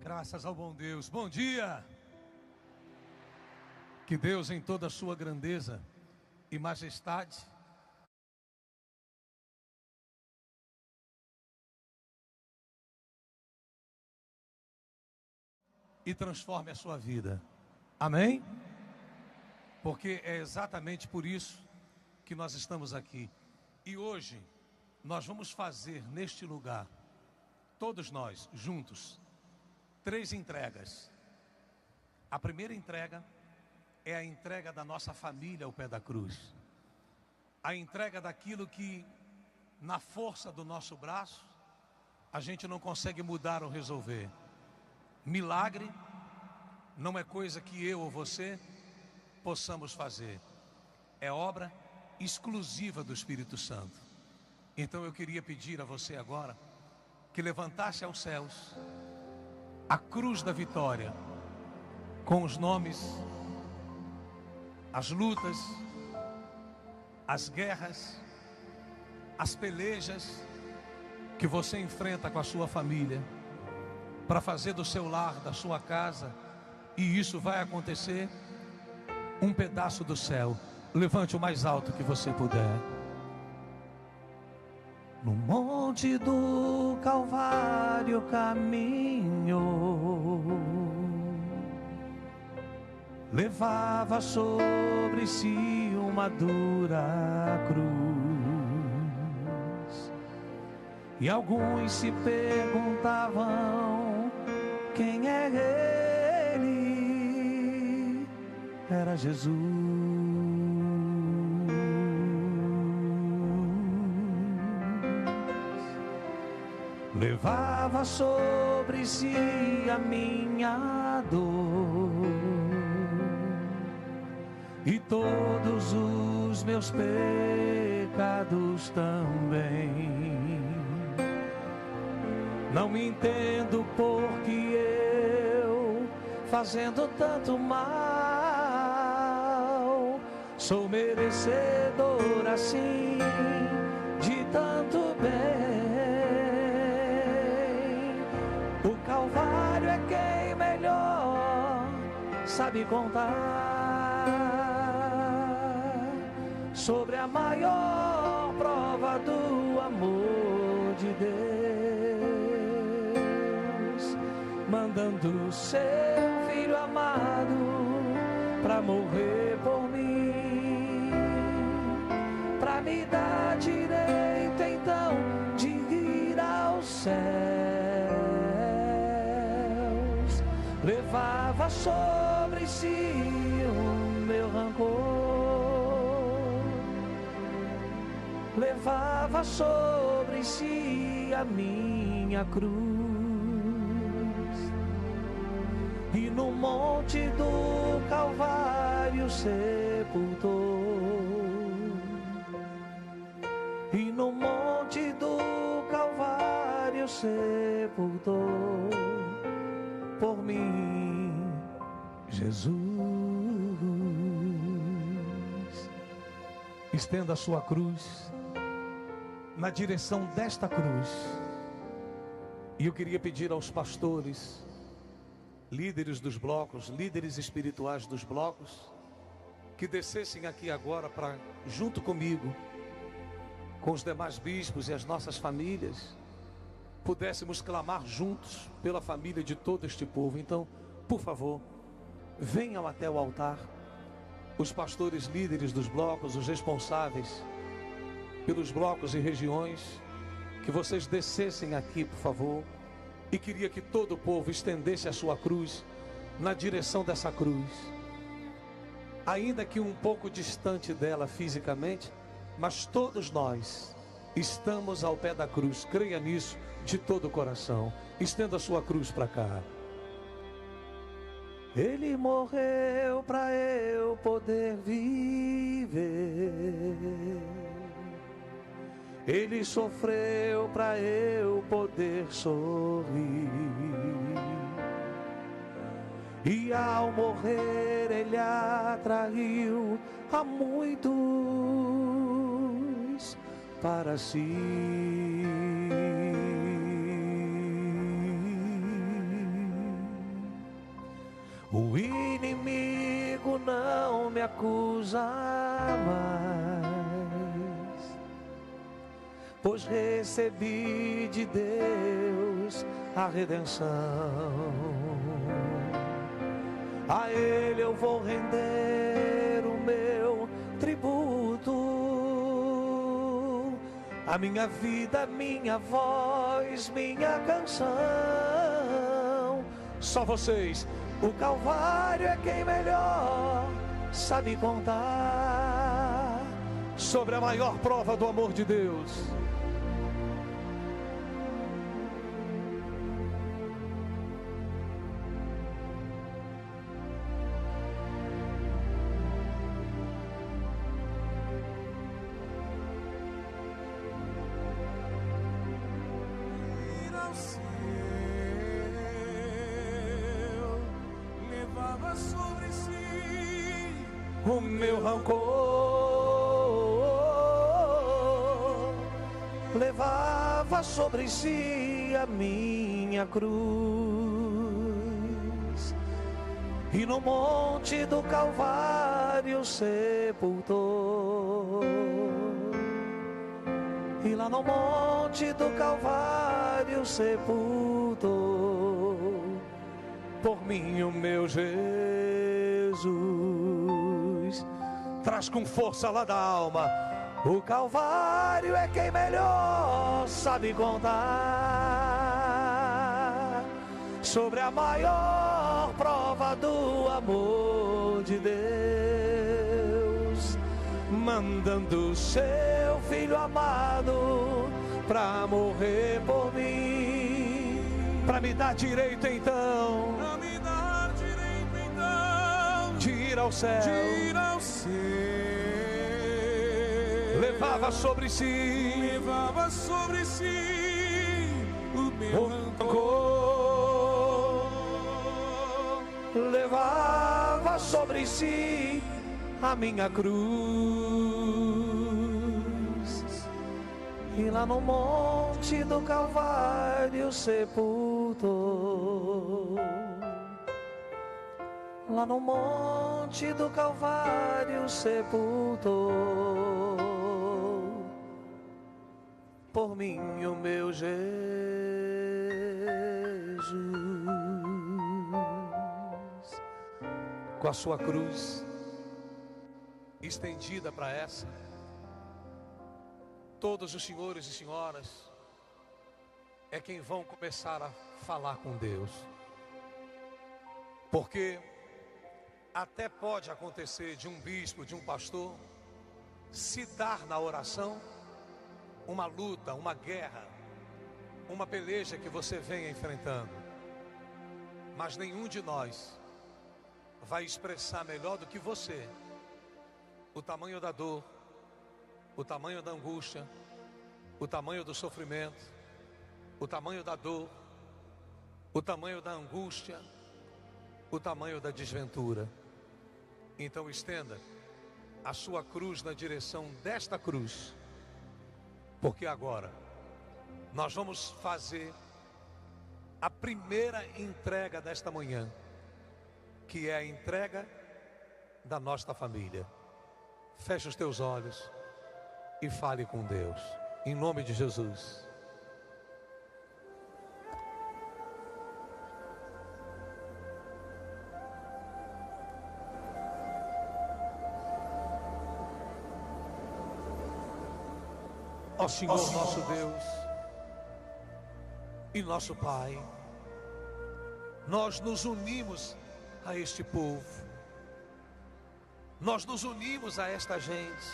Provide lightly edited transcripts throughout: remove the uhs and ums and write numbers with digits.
Graças ao bom Deus. Bom dia! Que Deus, em toda a sua grandeza e majestade, e transforme a sua vida. Amém? Porque é exatamente por isso que nós estamos aqui. E hoje nós vamos fazer neste lugar, todos nós juntos, 3 entregas. A primeira entrega é a entrega da nossa família ao pé da cruz. A entrega daquilo que, na força do nosso braço, a gente não consegue mudar ou resolver. Milagre não é coisa que eu ou você possamos fazer. É obra exclusiva do Espírito Santo. Então eu queria pedir a você agora que levantasse aos céus a cruz da vitória, com os nomes, as lutas, as guerras, as pelejas que você enfrenta com a sua família, para fazer do seu lar, da sua casa, e isso vai acontecer, um pedaço do céu. Levante o mais alto que você puder. No monte do Calvário caminhou, levava sobre si uma dura cruz, e alguns se perguntavam: quem é ele? Era Jesus. Levava sobre si a minha dor e todos os meus pecados também. Não me entendo porque eu, fazendo tanto mal, sou merecedor assim de tanto bem. O Calvário é quem melhor sabe contar sobre a maior prova do amor de Deus, mandando seu filho amado para morrer por mim, para me dar direito então de ir aos céus. Levava sobre si o meu rancor, levava sobre si a minha cruz, e no monte do Calvário sepultou, e no monte do Calvário sepultou por mim, Jesus. Estenda a sua cruz na direção desta cruz. E eu queria pedir aos pastores, líderes dos blocos, líderes espirituais dos blocos, que descessem aqui agora para, junto comigo, com os demais bispos e as nossas famílias, pudéssemos clamar juntos pela família de todo este povo. Então, por favor, venham até o altar, os pastores líderes dos blocos, os responsáveis pelos blocos e regiões, que vocês descessem aqui, por favor. E queria que todo o povo estendesse a sua cruz na direção dessa cruz, ainda que um pouco distante dela fisicamente, mas todos nós estamos ao pé da cruz. Creia nisso de todo o coração. Estenda a sua cruz para cá. Ele morreu para eu poder viver, ele sofreu para eu poder sorrir, e ao morrer ele atraiu a muitos para si. O inimigo não me acusa mais, pois recebi de Deus a redenção. A Ele eu vou render o meu tributo, a minha vida, minha voz, minha canção. Só vocês. O Calvário é quem melhor sabe contar sobre a maior prova do amor de Deus. O meu rancor, levava sobre si a minha cruz, e no monte do Calvário sepultou. E lá no monte do Calvário sepultou por mim o meu Jesus. Traz com força lá da alma. O Calvário é quem melhor sabe contar sobre a maior prova do amor de Deus, mandando seu Filho amado pra morrer por mim, pra me dar direito então, de ir ao céu. Levava sobre si o meu rancor, levava sobre si a minha cruz, e lá no monte do Calvário sepultou. Lá no monte do Calvário sepultou por mim o meu Jesus. Com a sua cruz estendida para essa, todos os senhores e senhoras é quem vão começar a falar com Deus, porque até pode acontecer de um bispo, de um pastor, citar na oração uma luta, uma guerra, uma peleja que você venha enfrentando, mas nenhum de nós vai expressar melhor do que você o tamanho da dor, o tamanho da angústia, o tamanho do sofrimento, o tamanho da dor, o tamanho da angústia, o tamanho da desventura. Então estenda a sua cruz na direção desta cruz, porque agora nós vamos fazer a primeira entrega desta manhã, que é a entrega da nossa família. Feche os teus olhos e fale com Deus, em nome de Jesus. Ó Senhor, nosso Deus e nosso Pai, nós nos unimos a este povo, nós nos unimos a esta gente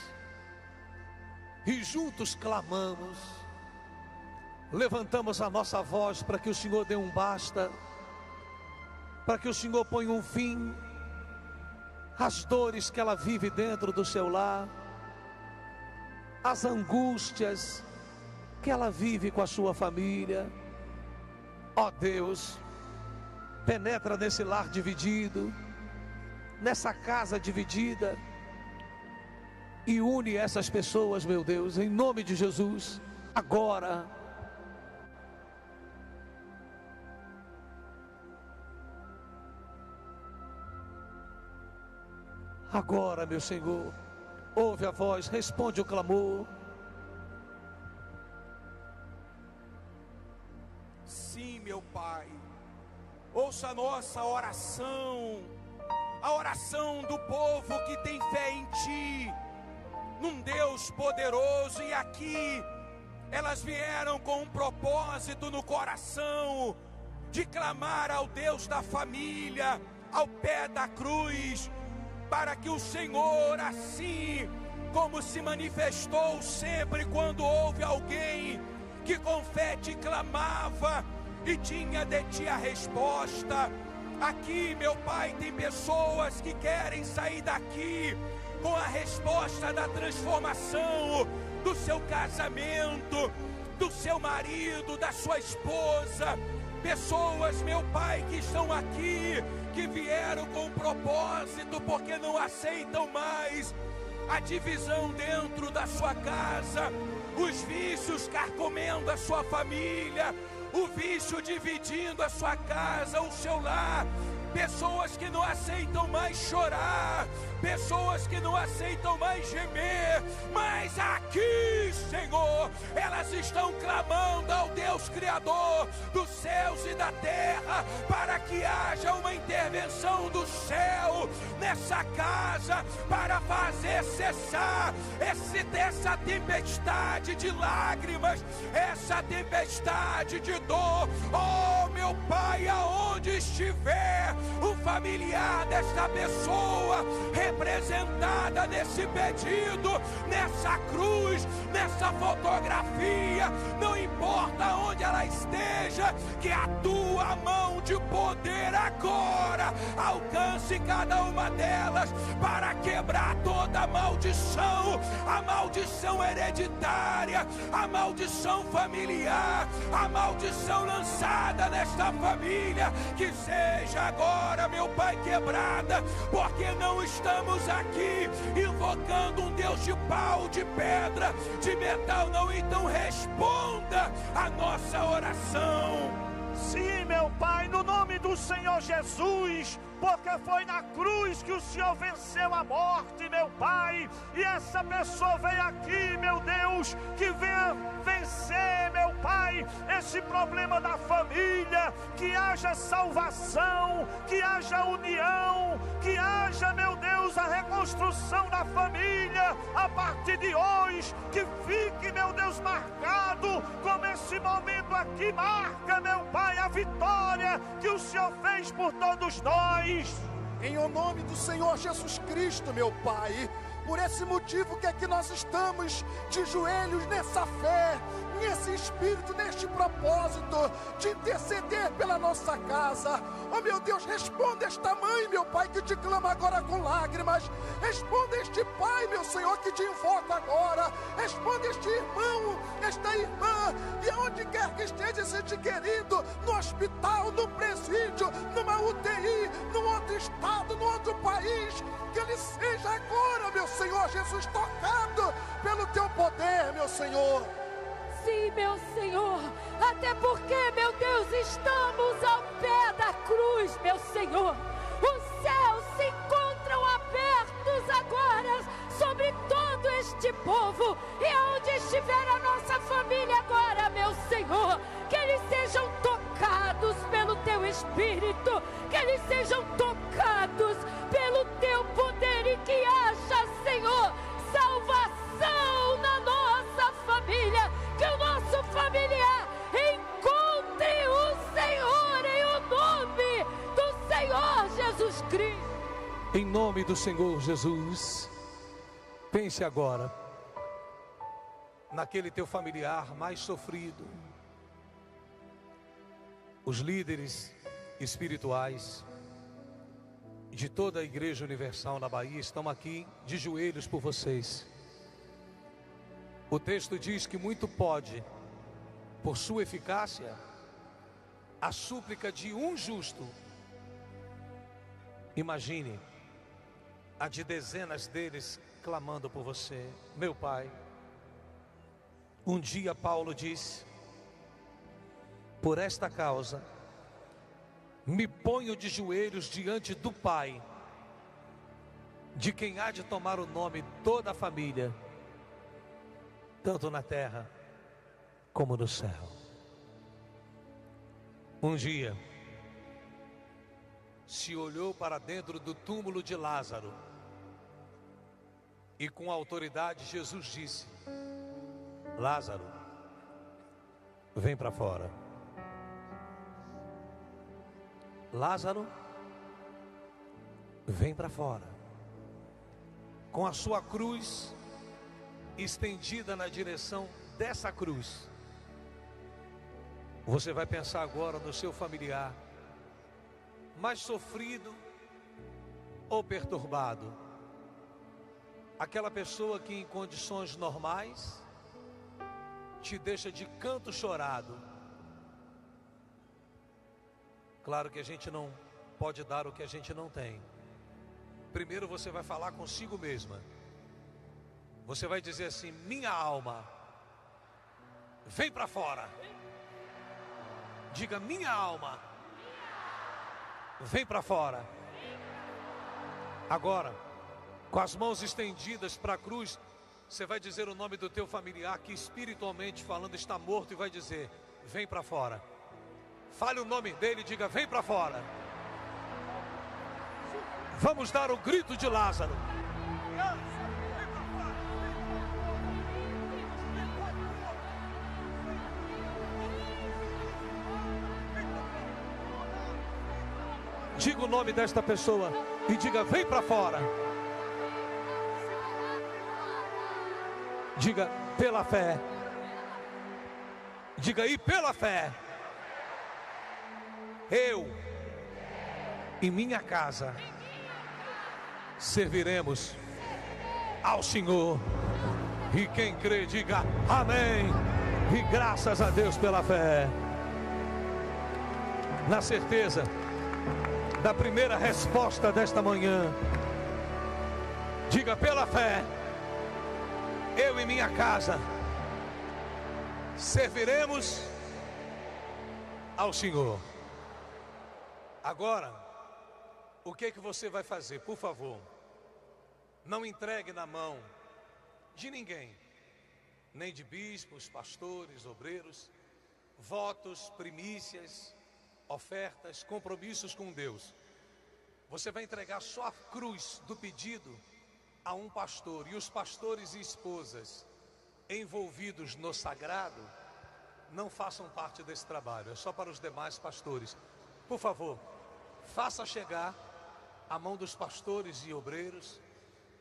e juntos clamamos, levantamos a nossa voz para que o Senhor dê um basta, para que o Senhor ponha um fim às dores que ela vive dentro do seu lar, as angústias que ela vive com a sua família. Ó Deus, penetra nesse lar dividido, nessa casa dividida, e une essas pessoas, meu Deus, em nome de Jesus, agora. Agora, meu Senhor, ouve a voz, responde o clamor. Sim, meu Pai, ouça a nossa oração, a oração do povo que tem fé em Ti, num Deus poderoso. E aqui elas vieram com um propósito no coração, de clamar ao Deus da família, ao pé da cruz, para que o Senhor, assim como se manifestou sempre quando houve alguém que com fé te clamava e tinha de ti a resposta. Aqui, meu Pai, tem pessoas que querem sair daqui com a resposta da transformação do seu casamento, do seu marido, da sua esposa. Pessoas, meu Pai, que estão aqui, que vieram com um propósito, porque não aceitam mais a divisão dentro da sua casa, os vícios carcomendo a sua família, o vício dividindo a sua casa, o seu lar. Pessoas que não aceitam mais chorar, pessoas que não aceitam mais gemer, mas aqui, Senhor, elas estão clamando ao Deus Criador dos céus e da terra, para que haja uma intervenção do céu nessa casa, para fazer cessar essa tempestade de lágrimas, essa tempestade de dor. Oh, meu Pai, aonde estiver o familiar desta pessoa representada nesse pedido, nessa cruz, nessa fotografia, não importa onde ela esteja, que a tua mão de poder agora alcance cada uma delas para quebrar toda a maldição hereditária, a maldição familiar, a maldição lançada nesta família, que seja agora, meu Pai, quebrada, porque não estamos aqui invocando um Deus de pau, de pedra, de metal, não. Então responda a nossa oração. Sim, meu Pai, no nome do Senhor Jesus, porque foi na cruz que o Senhor venceu a morte, meu Pai, e essa pessoa veio aqui, meu Deus, que venha vencer, meu Pai, esse problema da família, que haja salvação, que haja união, que haja, meu Deus, a reconstrução da família a partir de hoje, que fique, meu Deus, marcado como esse momento aqui marca, meu Pai, a vitória que o Senhor fez por todos nós. Em o nome do Senhor Jesus Cristo, meu Pai, por esse motivo que aqui nós estamos de joelhos nessa fé, nesse espírito, neste propósito de interceder pela nossa casa. Oh, meu Deus, responda esta mãe, meu Pai, que te clama agora com lágrimas. Responda este pai, meu Senhor, que te invoca agora. Responda este irmão, esta irmã, e aonde quer que esteja esse ente querido, no hospital, no presídio, numa UTI, num outro estado, num outro país, que ele seja agora, meu Senhor Jesus, tocado pelo teu poder, meu Senhor. Sim, meu Senhor, até porque, meu Deus, estamos ao pé da cruz, meu Senhor. Os céus se encontram abertos agora sobre todo este povo, e onde estiver a nossa família agora, meu Senhor, que eles sejam tocados pelo teu Espírito, que eles sejam tocados pelo teu poder, e que haja, Senhor, salvação na nossa família, que o nosso familiar encontre o Senhor em o nome do Senhor Jesus Cristo. Em nome do Senhor Jesus, pense agora naquele teu familiar mais sofrido. Os líderes espirituais de toda a Igreja Universal na Bahia estão aqui de joelhos por vocês. O texto diz que muito pode, por sua eficácia, a súplica de um justo. Imagine a de dezenas deles clamando por você. Meu Pai, um dia Paulo disse: por esta causa me ponho de joelhos diante do Pai, de quem há de tomar o nome toda a família, tanto na terra como no céu. Um dia, se olhou para dentro do túmulo de Lázaro e com autoridade Jesus disse: Lázaro, vem para fora. Lázaro, vem para fora. Com a sua cruz estendida na direção dessa cruz, você vai pensar agora no seu familiar mais sofrido ou perturbado. Aquela pessoa que em condições normais te deixa de canto chorado. Claro que a gente não pode dar o que a gente não tem. Primeiro você vai falar consigo mesma. Você vai dizer assim: minha alma, vem para fora. Diga: minha alma, vem para fora. Agora, com as mãos estendidas para a cruz, você vai dizer o nome do teu familiar que espiritualmente falando está morto e vai dizer: vem para fora. Fale o nome dele e diga: vem para fora. Vamos dar o grito de Lázaro. Diga o nome desta pessoa e diga: vem para fora. Diga: pela fé. Diga: e pela fé, eu e minha casa serviremos ao Senhor. E quem crê, diga amém. E graças a Deus pela fé. Na certeza da primeira resposta desta manhã, diga: pela fé, eu e minha casa serviremos ao Senhor. Agora, o que você vai fazer? Por favor, não entregue na mão de ninguém, nem de bispos, pastores, obreiros, votos, primícias, ofertas, compromissos com Deus. Você vai entregar só a cruz do pedido a um pastor, e os pastores e esposas envolvidos no sagrado não façam parte desse trabalho, é só para os demais pastores. Por favor, faça chegar à mão dos pastores e obreiros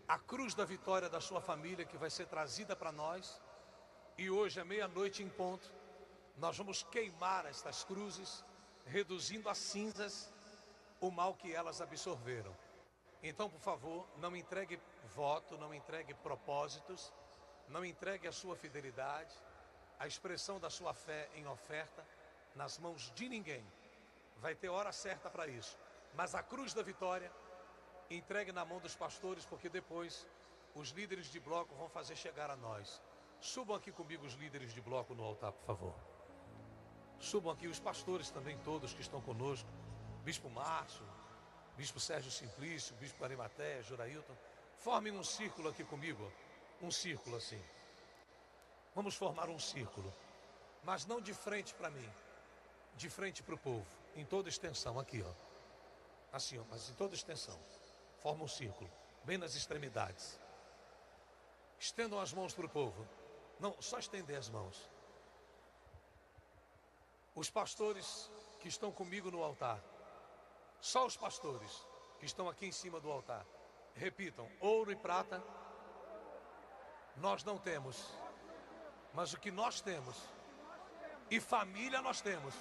a cruz da vitória da sua família, que vai ser trazida para nós, e hoje à meia-noite em ponto nós vamos queimar estas cruzes, reduzindo a cinzas o mal que elas absorveram. Então, por favor, não entregue voto, não entregue propósitos, não entregue a sua fidelidade, a expressão da sua fé em oferta nas mãos de ninguém. Vai ter hora certa para isso. Mas a cruz da vitória, entregue na mão dos pastores, porque depois os líderes de bloco vão fazer chegar a nós. Subam aqui comigo os líderes de bloco no altar, por favor. Subam aqui os pastores também, todos que estão conosco. Bispo Márcio, Bispo Sérgio Simplício, Bispo Arimateia, Jorailton. Formem um círculo aqui comigo, um círculo assim. Vamos formar um círculo, mas não de frente para mim, de frente para o povo, em toda extensão, aqui ó. Assim ó, mas em toda extensão. Forma um círculo, bem nas extremidades. Estendam as mãos para o povo. Não, só estender as mãos. Os pastores que estão comigo no altar, só os pastores que estão aqui em cima do altar, repitam: ouro e prata nós não temos, mas o que nós temos, e família nós temos,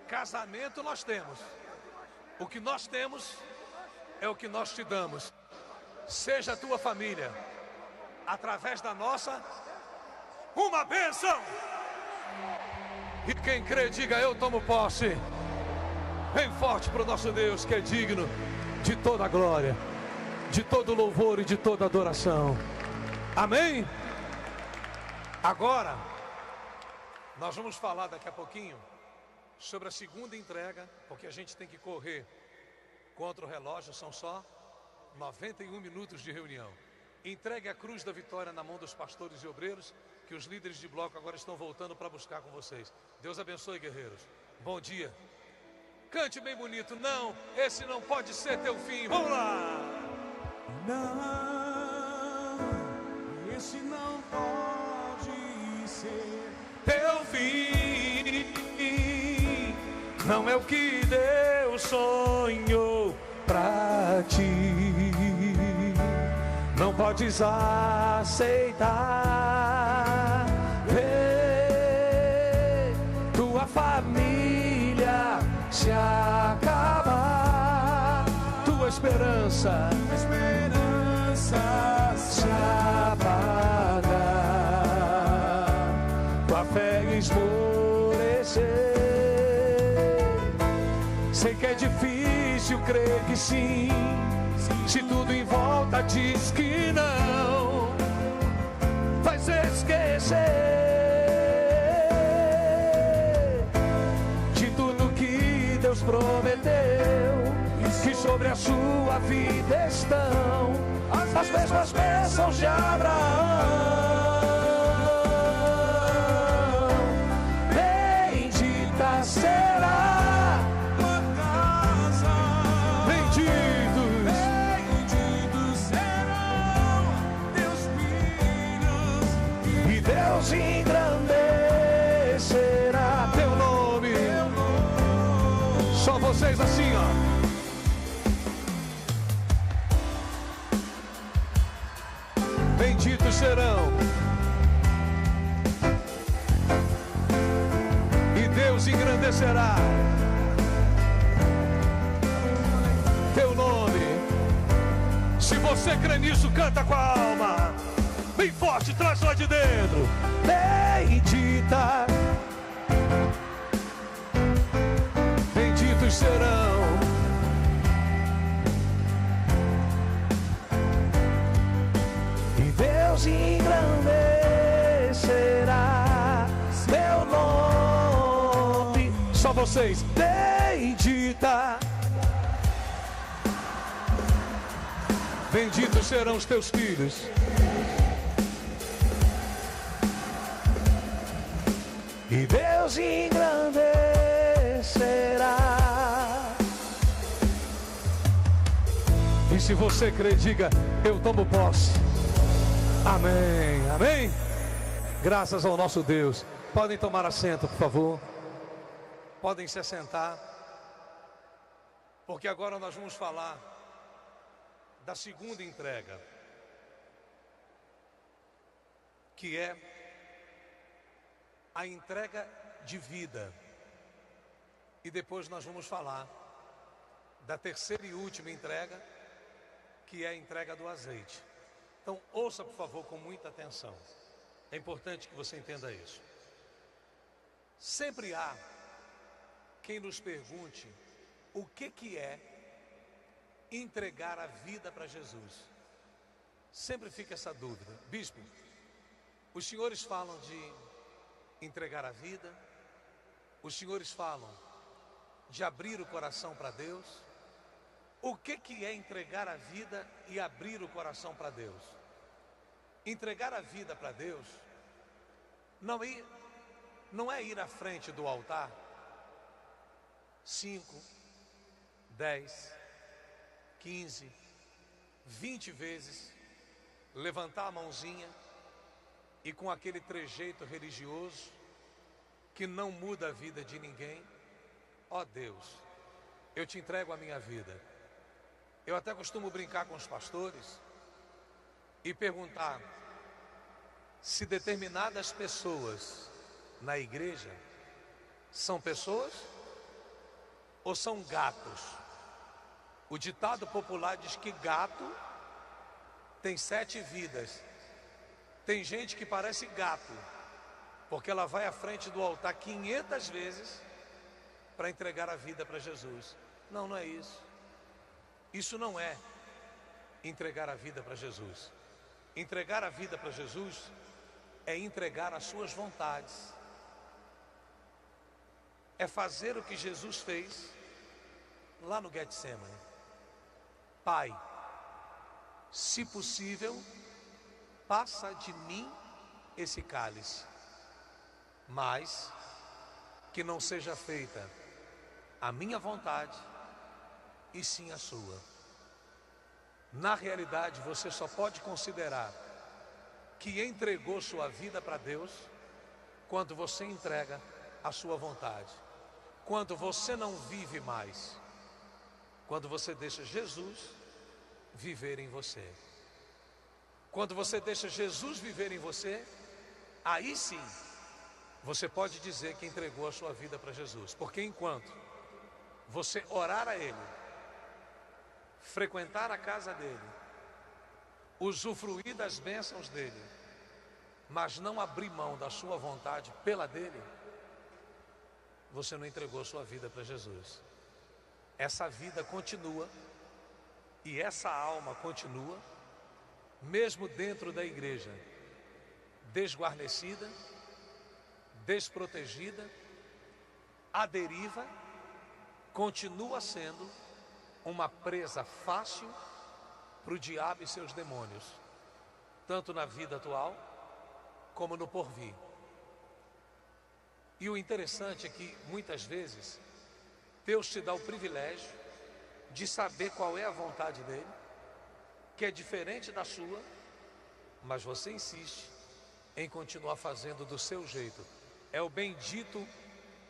casamento nós temos, o que nós temos é o que nós te damos. Seja a tua família, através da nossa, uma bênção. E quem crê, diga: eu tomo posse. Bem forte para o nosso Deus, que é digno de toda a glória, de todo louvor e de toda adoração. Amém? Agora, nós vamos falar daqui a pouquinho sobre a segunda entrega, porque a gente tem que correr contra o relógio, são só 91 minutos de reunião. Entregue a cruz da vitória na mão dos pastores e obreiros, que os líderes de bloco agora estão voltando para buscar com vocês. Deus abençoe, guerreiros. Bom dia. Cante bem bonito. Não, esse não pode ser teu fim. Vamos lá. Não, esse não pode ser Teu fim não é o que Deus sonhou pra ti. Não podes aceitar ver tua família se acabar, tua esperança se apagar, tua fé esmorecer. Sei que é difícil crer que sim, se tudo em volta diz que não, faz esquecer de tudo que Deus prometeu, que sobre a sua vida estão as mesmas bênçãos de Abraão. Bendita será tua casa, benditos serão teus filhos, e Deus engrandecerá teu nome. Só vocês assim, ó. Benditos serão, e Deus engrandecerá teu nome. Se você crê nisso, canta com a alma bem forte, traz lá de dentro. Bendita, benditos serão, Deus engrandecerá teu nome. Só vocês. Bendita, benditos serão os teus filhos, e Deus engrandecerá. E se você crê, diga: eu tomo posse. Amém, amém. Graças ao nosso Deus. Podem tomar assento, por favor. Podem se assentar, porque agora nós vamos falar da segunda entrega, que é a entrega de vida. E depois nós vamos falar da terceira e última entrega, que é a entrega do azeite. Então, ouça, por favor, com muita atenção. É importante que você entenda isso. Sempre há quem nos pergunte o que é entregar a vida para Jesus. Sempre fica essa dúvida. Bispo, os senhores falam de entregar a vida, os senhores falam de abrir o coração para Deus. O que é entregar a vida e abrir o coração para Deus? Entregar a vida para Deus não é ir à frente do altar 5, 10, 15, 20 vezes, levantar a mãozinha e com aquele trejeito religioso que não muda a vida de ninguém. Ó Deus, eu te entrego a minha vida. Eu até costumo brincar com os pastores e perguntar se determinadas pessoas na igreja são pessoas ou são gatos. O ditado popular diz que gato tem 7 vidas. Tem gente que parece gato, porque ela vai à frente do altar 500 vezes para entregar a vida para Jesus. Não, não é isso. Isso não é entregar a vida para Jesus. Entregar a vida para Jesus é entregar as suas vontades. É fazer o que Jesus fez lá no Getsemane. Pai, se possível, passa de mim esse cálice, mas que não seja feita a minha vontade, e sim a sua. Na realidade, você só pode considerar que entregou sua vida para Deus quando você entrega a sua vontade, quando você não vive mais, quando você deixa Jesus viver em você. Quando você deixa Jesus viver em você, aí sim você pode dizer que entregou a sua vida para Jesus. Porque enquanto você orar a Ele, frequentar a casa dele, usufruir das bênçãos dele, mas não abrir mão da sua vontade pela dele, você não entregou sua vida para Jesus. Essa vida continua e essa alma continua, mesmo dentro da igreja, desguarnecida, desprotegida, à deriva, continua sendo uma presa fácil para o diabo e seus demônios, tanto na vida atual como no porvir. E o interessante é que muitas vezes Deus te dá o privilégio de saber qual é a vontade dele, que é diferente da sua, mas você insiste em continuar fazendo do seu jeito. É o bendito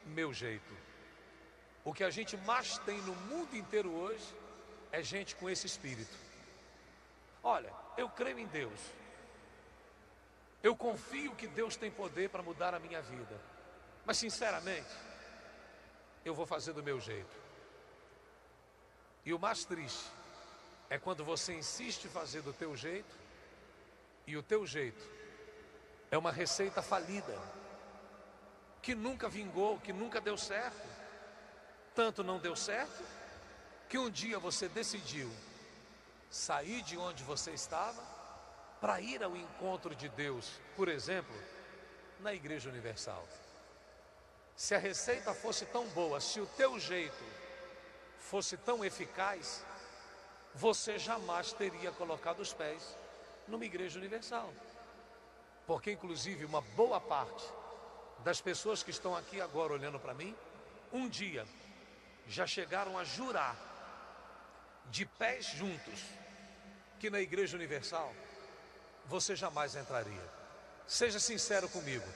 meu jeito. O que a gente mais tem no mundo inteiro hoje é gente com esse espírito. Olha, eu creio em Deus, eu confio que Deus tem poder para mudar a minha vida, mas sinceramente eu vou fazer do meu jeito. E o mais triste é quando você insiste em fazer do teu jeito, e o teu jeito é uma receita falida, que nunca vingou, que nunca deu certo. Tanto não deu certo, que um dia você decidiu sair de onde você estava para ir ao encontro de Deus, por exemplo, na Igreja Universal. Se a receita fosse tão boa, se o teu jeito fosse tão eficaz, você jamais teria colocado os pés numa Igreja Universal. Porque inclusive uma boa parte das pessoas que estão aqui agora olhando para mim, um dia já chegaram a jurar de pés juntos que na Igreja Universal você jamais entraria. Seja sincero comigo.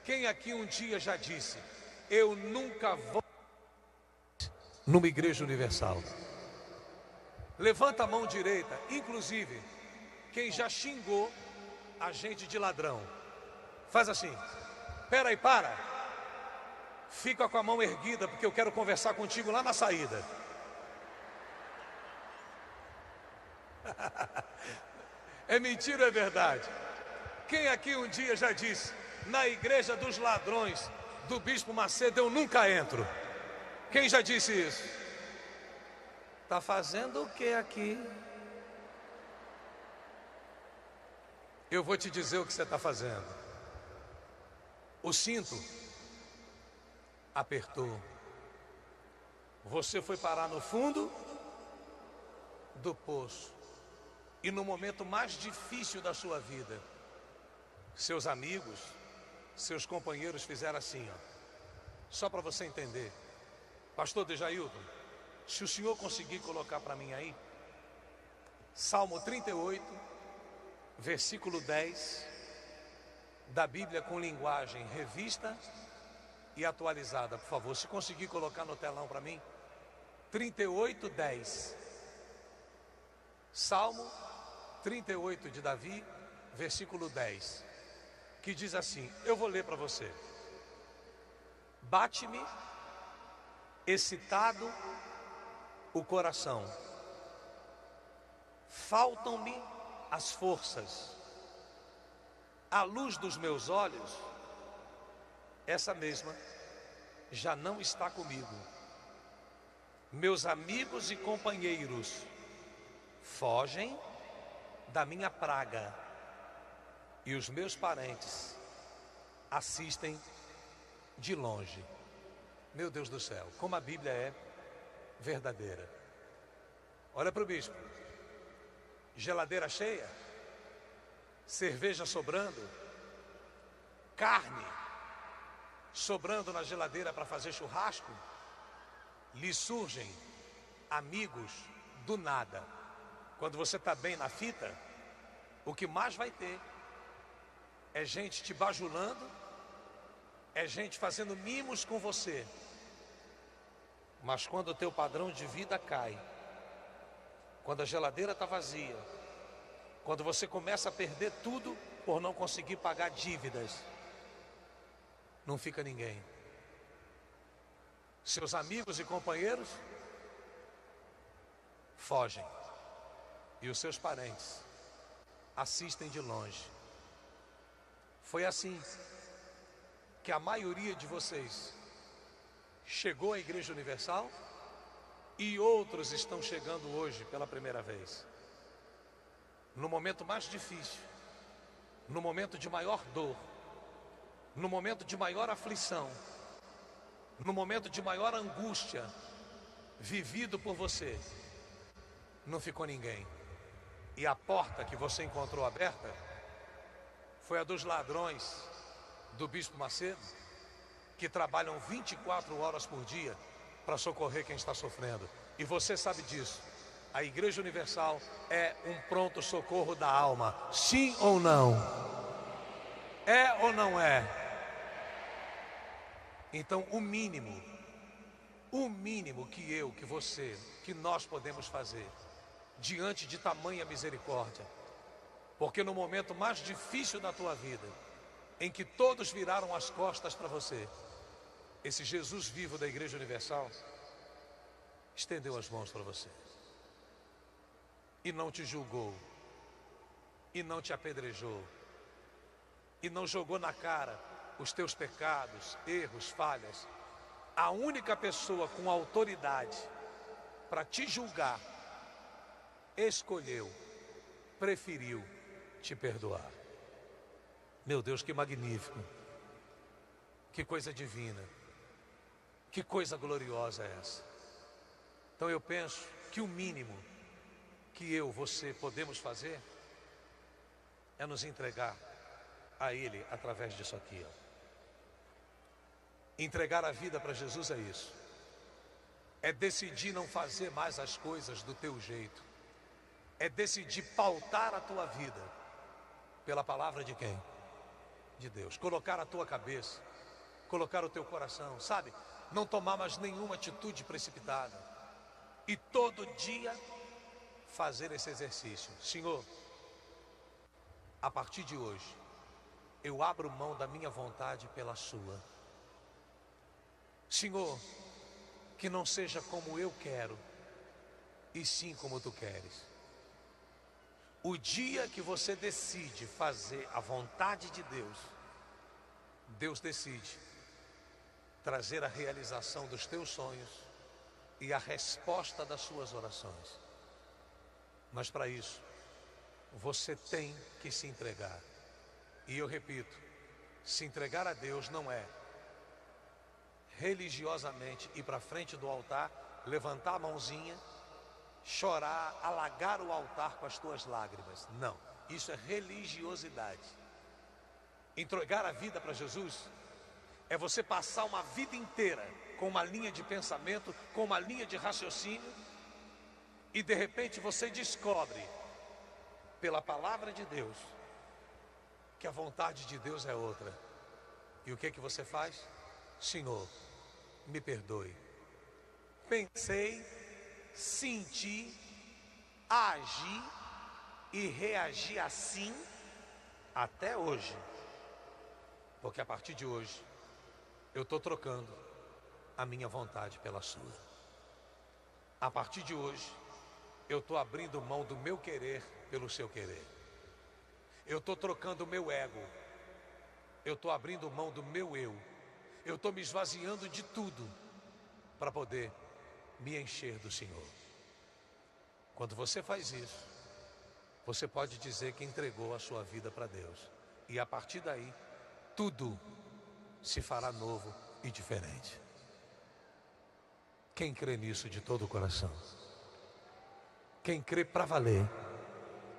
Quem aqui um dia já disse: eu nunca vou numa Igreja Universal? Levanta a mão direita. Inclusive quem já xingou a gente de ladrão. Faz assim. Espera aí, para. Fica com a mão erguida, porque eu quero conversar contigo lá na saída. É mentira ou é verdade? Quem aqui um dia já disse: na igreja dos ladrões do Bispo Macedo eu nunca entro? Quem já disse isso? Tá fazendo o que aqui? Eu vou te dizer o que você está fazendo. O cinto apertou. Você foi parar no fundo do poço. E no momento mais difícil da sua vida, seus amigos, seus companheiros fizeram assim, ó. Só para você entender. Pastor Dejailton, se o senhor conseguir colocar para mim aí, Salmo 38, versículo 10, da Bíblia com linguagem revista e atualizada, por favor. Se conseguir colocar no telão para mim, 38, 10. Salmo 38 de Davi, versículo 10, que diz assim, eu vou ler para você. Bate-me, excitado o coração, faltam-me as forças, a luz dos meus olhos, essa mesma já não está comigo. Meus amigos e companheiros fogem da minha praga, e os meus parentes assistem de longe. Meu Deus do céu, como a Bíblia é verdadeira. Olha para o bispo. Geladeira cheia, cerveja sobrando, carne sobrando na geladeira para fazer churrasco, lhe surgem amigos do nada. Quando você está bem na fita, o que mais vai ter é gente te bajulando, é gente fazendo mimos com você. Mas quando o teu padrão de vida cai, quando a geladeira está vazia, quando você começa a perder tudo por não conseguir pagar dívidas, não fica ninguém. Seus amigos e companheiros fogem, e os seus parentes assistem de longe. Foi assim que a maioria de vocês chegou à Igreja Universal e outros estão chegando hoje pela primeira vez. No momento mais difícil, no momento de maior dor, no momento de maior aflição, no momento de maior angústia vivido por você, não ficou ninguém. E a porta que você encontrou aberta foi a dos ladrões do Bispo Macedo, que trabalham 24 horas por dia para socorrer quem está sofrendo. E você sabe disso. A Igreja Universal é um pronto socorro da alma. Sim ou não? É ou não é? Então o mínimo que você, que nós podemos fazer diante de tamanha misericórdia, porque no momento mais difícil da tua vida, em que todos viraram as costas para você, esse Jesus vivo da Igreja Universal estendeu as mãos para você e não te julgou, e não te apedrejou, e não jogou na cara os teus pecados, erros, falhas. A única pessoa com autoridade para te julgar escolheu, preferiu te perdoar. Meu Deus, que magnífico, que coisa divina, que coisa gloriosa é essa. Então eu penso que o mínimo que eu, você podemos fazer é nos entregar a Ele através disso aqui, ó. Entregar a vida para Jesus é isso. É decidir não fazer mais as coisas do teu jeito. É decidir pautar a tua vida pela palavra de quem? De Deus. Colocar a tua cabeça, colocar o teu coração, sabe? Não tomar mais nenhuma atitude precipitada. E todo dia fazer esse exercício. Senhor, a partir de hoje, eu abro mão da minha vontade pela sua. Senhor, que não seja como eu quero, e sim como tu queres. O dia que você decide fazer a vontade de Deus, Deus decide trazer a realização dos teus sonhos e a resposta das suas orações. Mas para isso, você tem que se entregar. E eu repito, se entregar a Deus não é religiosamente ir para frente do altar, levantar a mãozinha, chorar, alagar o altar com as tuas lágrimas. Não, isso é religiosidade. Entregar a vida para Jesus é você passar uma vida inteira com uma linha de pensamento, com uma linha de raciocínio, e de repente você descobre, pela palavra de Deus, que a vontade de Deus é outra. E o que que você faz? Senhor, me perdoe. Pensei, senti, agi e reagi assim até hoje. Porque a partir de hoje, eu estou trocando a minha vontade pela sua. A partir de hoje, eu estou abrindo mão do meu querer pelo seu querer. Eu estou trocando o meu ego. Eu estou abrindo mão do meu eu. Eu estou me esvaziando de tudo para poder me encher do Senhor. Quando você faz isso, você pode dizer que entregou a sua vida para Deus. E a partir daí, tudo se fará novo e diferente. Quem crê nisso de todo o coração? Quem crê para valer,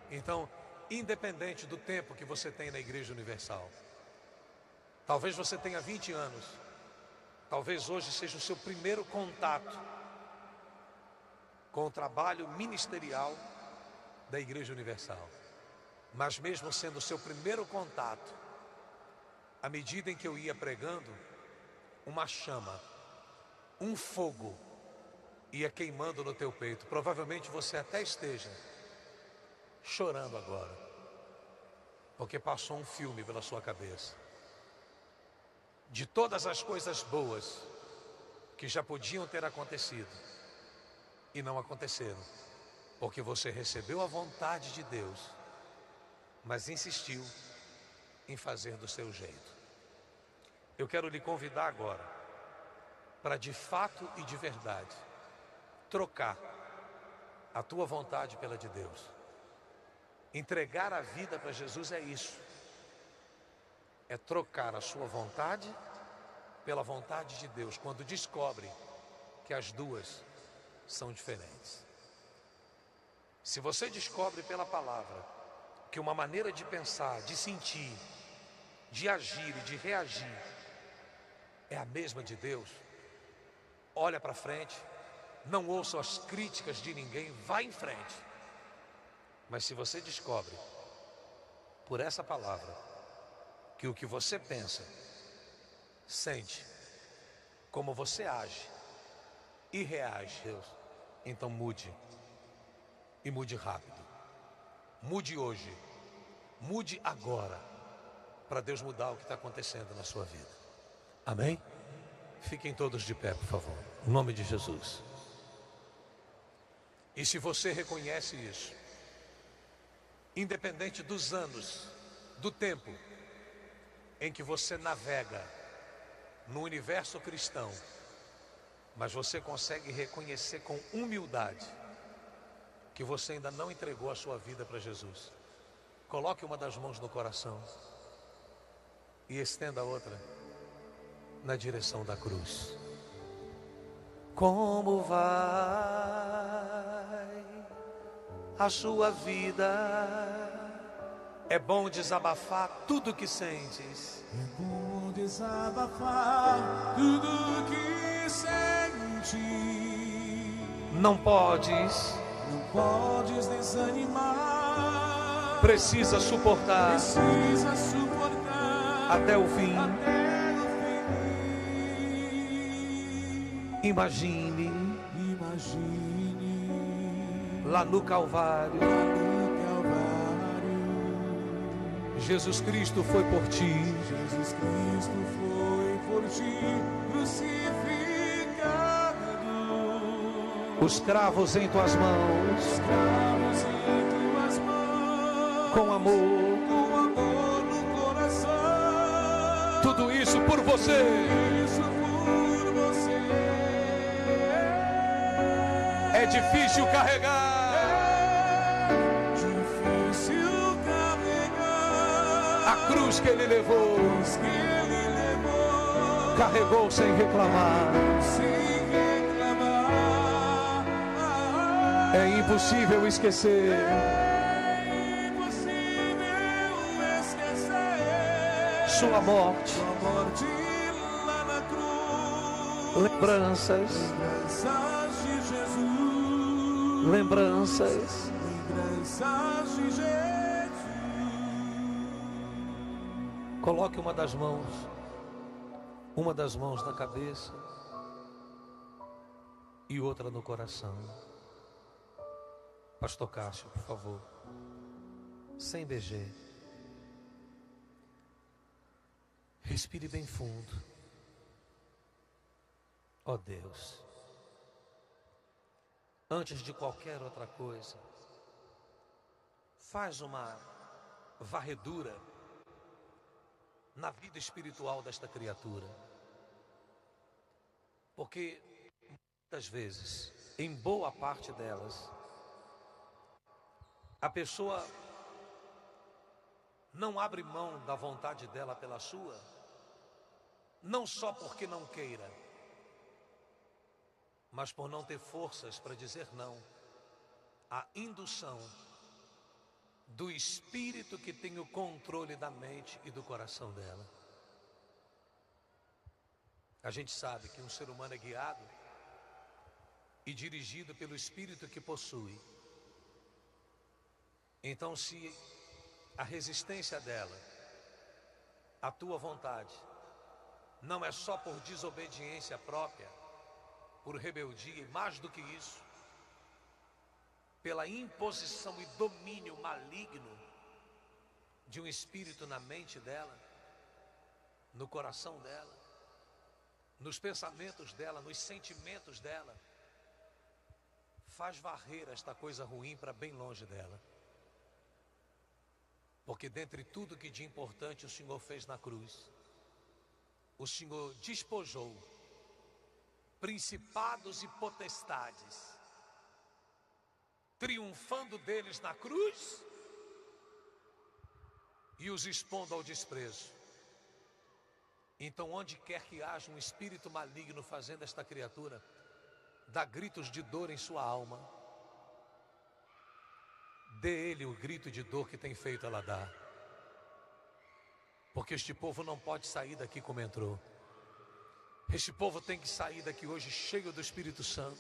Então, independente do tempo que você tem na Igreja Universal, talvez você tenha 20 anos, talvez hoje seja o seu primeiro contato com o trabalho ministerial da Igreja Universal. Mas mesmo sendo o seu primeiro contato, à medida em que eu ia pregando, uma chama, um fogo ia queimando no teu peito. Provavelmente você até esteja chorando agora, porque passou um filme pela sua cabeça de todas as coisas boas que já podiam ter acontecido e não aconteceram, porque você recebeu a vontade de Deus, mas insistiu em fazer do seu jeito. Eu quero lhe convidar agora para, de fato e de verdade, trocar a tua vontade pela de Deus. Entregar a vida para Jesus é isso. É trocar a sua vontade pela vontade de Deus, quando descobre que as duas são diferentes. Se você descobre pela palavra que uma maneira de pensar, de sentir, de agir e de reagir é a mesma de Deus, olha para frente, não ouça as críticas de ninguém, vá em frente. Mas se você descobre por essa palavra que o que você pensa, sente, como você age e reage, Deus, então mude, e mude rápido. Mude hoje, mude agora, para Deus mudar o que está acontecendo na sua vida. Amém? Fiquem todos de pé, por favor, em nome de Jesus. E se você reconhece isso, independente dos anos, do tempo em que você navega no universo cristão, mas você consegue reconhecer com humildade que você ainda não entregou a sua vida para Jesus, coloque uma das mãos no coração e estenda a outra na direção da cruz. Como vai a sua vida? É bom desabafar tudo que sentes. É bom desabafar tudo que sente. Não podes desanimar. Precisa suportar até o fim. Imagine lá no Calvário, Jesus Cristo foi por ti. Crucificado. Os cravos em tuas mãos. Com amor no coração. Tudo isso por você. É difícil carregar. A cruz que ele levou, carregou sem reclamar. É impossível esquecer. Sua morte. Lembranças. Lembranças de Jesus. Coloque uma das mãos na cabeça e outra no coração. Pastor Cássio, por favor, sem BG. Respire bem fundo. Ó Deus, antes de qualquer outra coisa, faz uma varredura na vida espiritual desta criatura. Porque muitas vezes, em boa parte delas, a pessoa não abre mão da vontade dela pela sua, não só porque não queira, mas por não ter forças para dizer não à indução do espírito que tem o controle da mente e do coração dela. A gente sabe que um ser humano é guiado e dirigido pelo espírito que possui. Então, se a resistência dela à tua vontade não é só por desobediência própria, por rebeldia, e mais do que isso, pela imposição e domínio maligno de um espírito na mente dela, no coração dela, nos pensamentos dela, nos sentimentos dela, faz varrer esta coisa ruim para bem longe dela. Porque dentre tudo que de importante o Senhor fez na cruz, o Senhor despojou principados e potestades, triunfando deles na cruz e os expondo ao desprezo. Então, onde quer que haja um espírito maligno fazendo esta criatura dar gritos de dor em sua alma, dê ele o grito de dor que tem feito ela dar. Porque este povo não pode sair daqui como entrou. Este povo tem que sair daqui hoje cheio do Espírito Santo.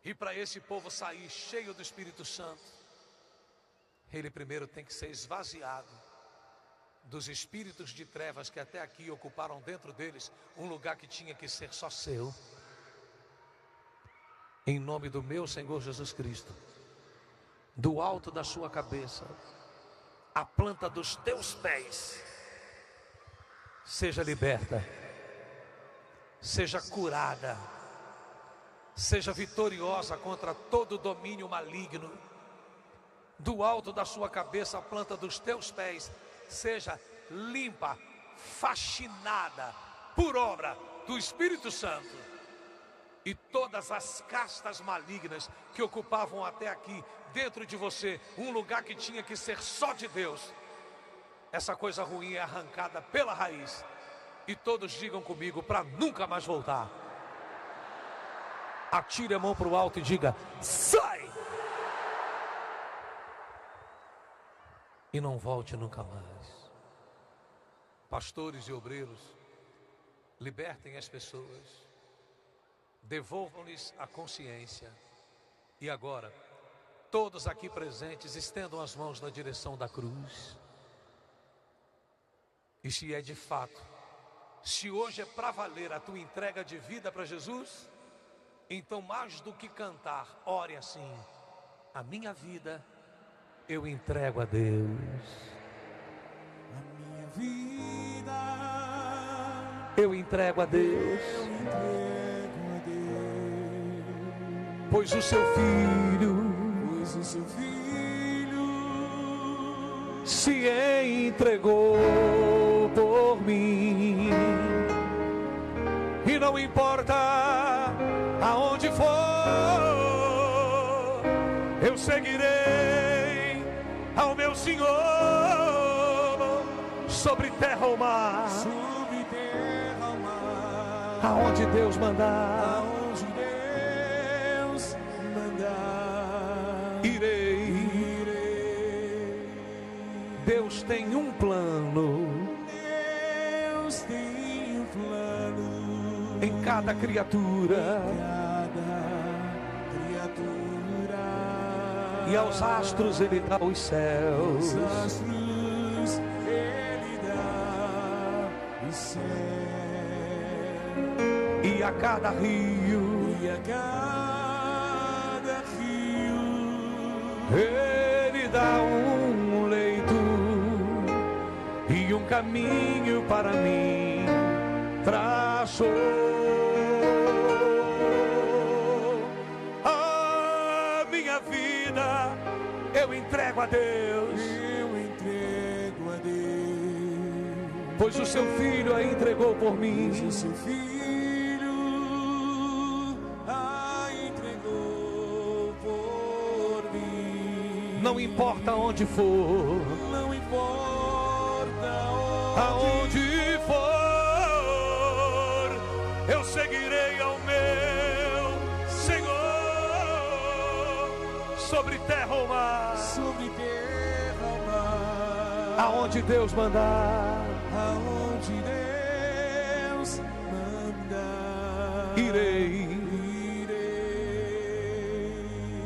E para esse povo sair cheio do Espírito Santo, ele primeiro tem que ser esvaziado dos espíritos de trevas que até aqui ocuparam dentro deles um lugar que tinha que ser só seu. Em nome do meu Senhor Jesus Cristo, do alto da sua cabeça, a planta dos teus pés, seja liberta, seja curada, seja vitoriosa contra todo domínio maligno. Do alto da sua cabeça, a planta dos teus pés, seja limpa, faxinada, por obra do Espírito Santo. E todas as castas malignas que ocupavam até aqui, dentro de você, um lugar que tinha que ser só de Deus, essa coisa ruim é arrancada pela raiz. E todos digam comigo, para nunca mais voltar. Atire a mão para o alto e diga, sai! E não volte nunca mais. Pastores e obreiros, libertem as pessoas, devolvam-lhes a consciência. E agora, todos aqui presentes, estendam as mãos na direção da cruz. E se é de fato, se hoje é para valer a tua entrega de vida para Jesus, então mais do que cantar, ore assim: a minha vida eu entrego a Deus. A minha vida eu entrego a Deus. eu entrego a Deus, Pois o seu filho se entregou por mim. E não importa aonde for, eu seguirei ao meu Senhor, sobre terra ou mar, aonde Deus mandar, irei. Deus tem um plano em cada criatura, e aos astros Ele dá os céus, e a cada rio Ele dá um leito e um caminho para mim traçou. A minha vida eu entrego a Deus, pois o seu filho a entregou por mim. Não importa onde for, não importa aonde for, eu seguirei ao meu Senhor, sobre terra ou mar, sobre terra ou mar, aonde Deus mandar, aonde Deus mandar, irei.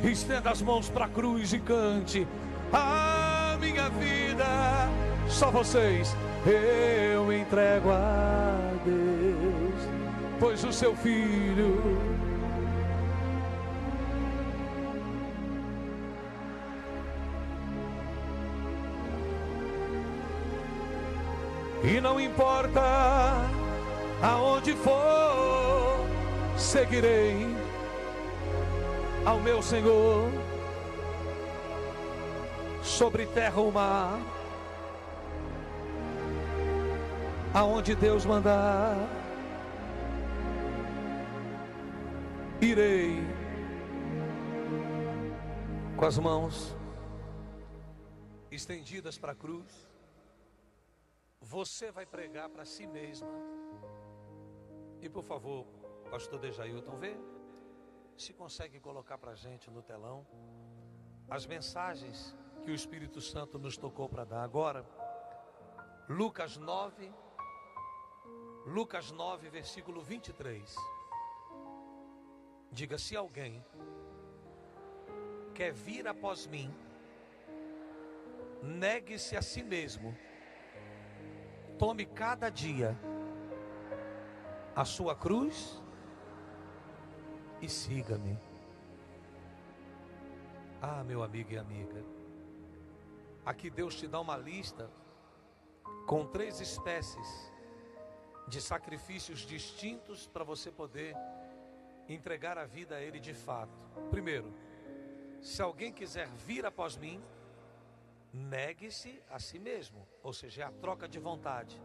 irei. Estenda as mãos para a cruz e cante: a minha vida, só vocês, eu entrego a Deus, pois o seu filho e não importa aonde for, seguirei ao meu Senhor, sobre terra ou mar, aonde Deus mandar, irei. Com as mãos estendidas para a cruz, você vai pregar para si mesma. E por favor, pastor Dejailton, vê se consegue colocar para a gente no telão as mensagens que o Espírito Santo nos tocou para dar. Agora, Lucas 9, versículo 23. Diga: se alguém quer vir após mim, negue-se a si mesmo, tome cada dia a sua cruz e siga-me. Ah, meu amigo e amiga, aqui Deus te dá uma lista com 3 espécies de sacrifícios distintos para você poder entregar a vida a Ele de fato. Primeiro, se alguém quiser vir após mim, negue-se a si mesmo, ou seja, é a troca de vontade.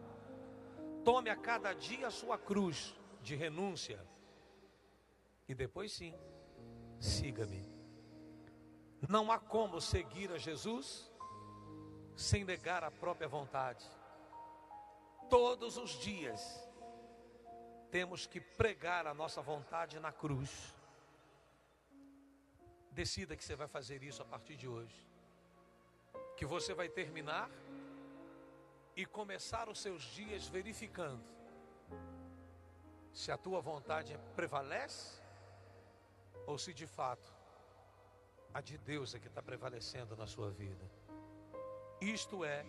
Tome a cada dia a sua cruz de renúncia e depois sim, siga-me. Não há como seguir a Jesus sem negar a própria vontade. Todos os dias temos que pregar a nossa vontade na cruz. Decida que você vai fazer isso a partir de hoje, que você vai terminar e começar os seus dias verificando se a tua vontade prevalece ou se de fato a de Deus é que está prevalecendo na sua vida. Isto é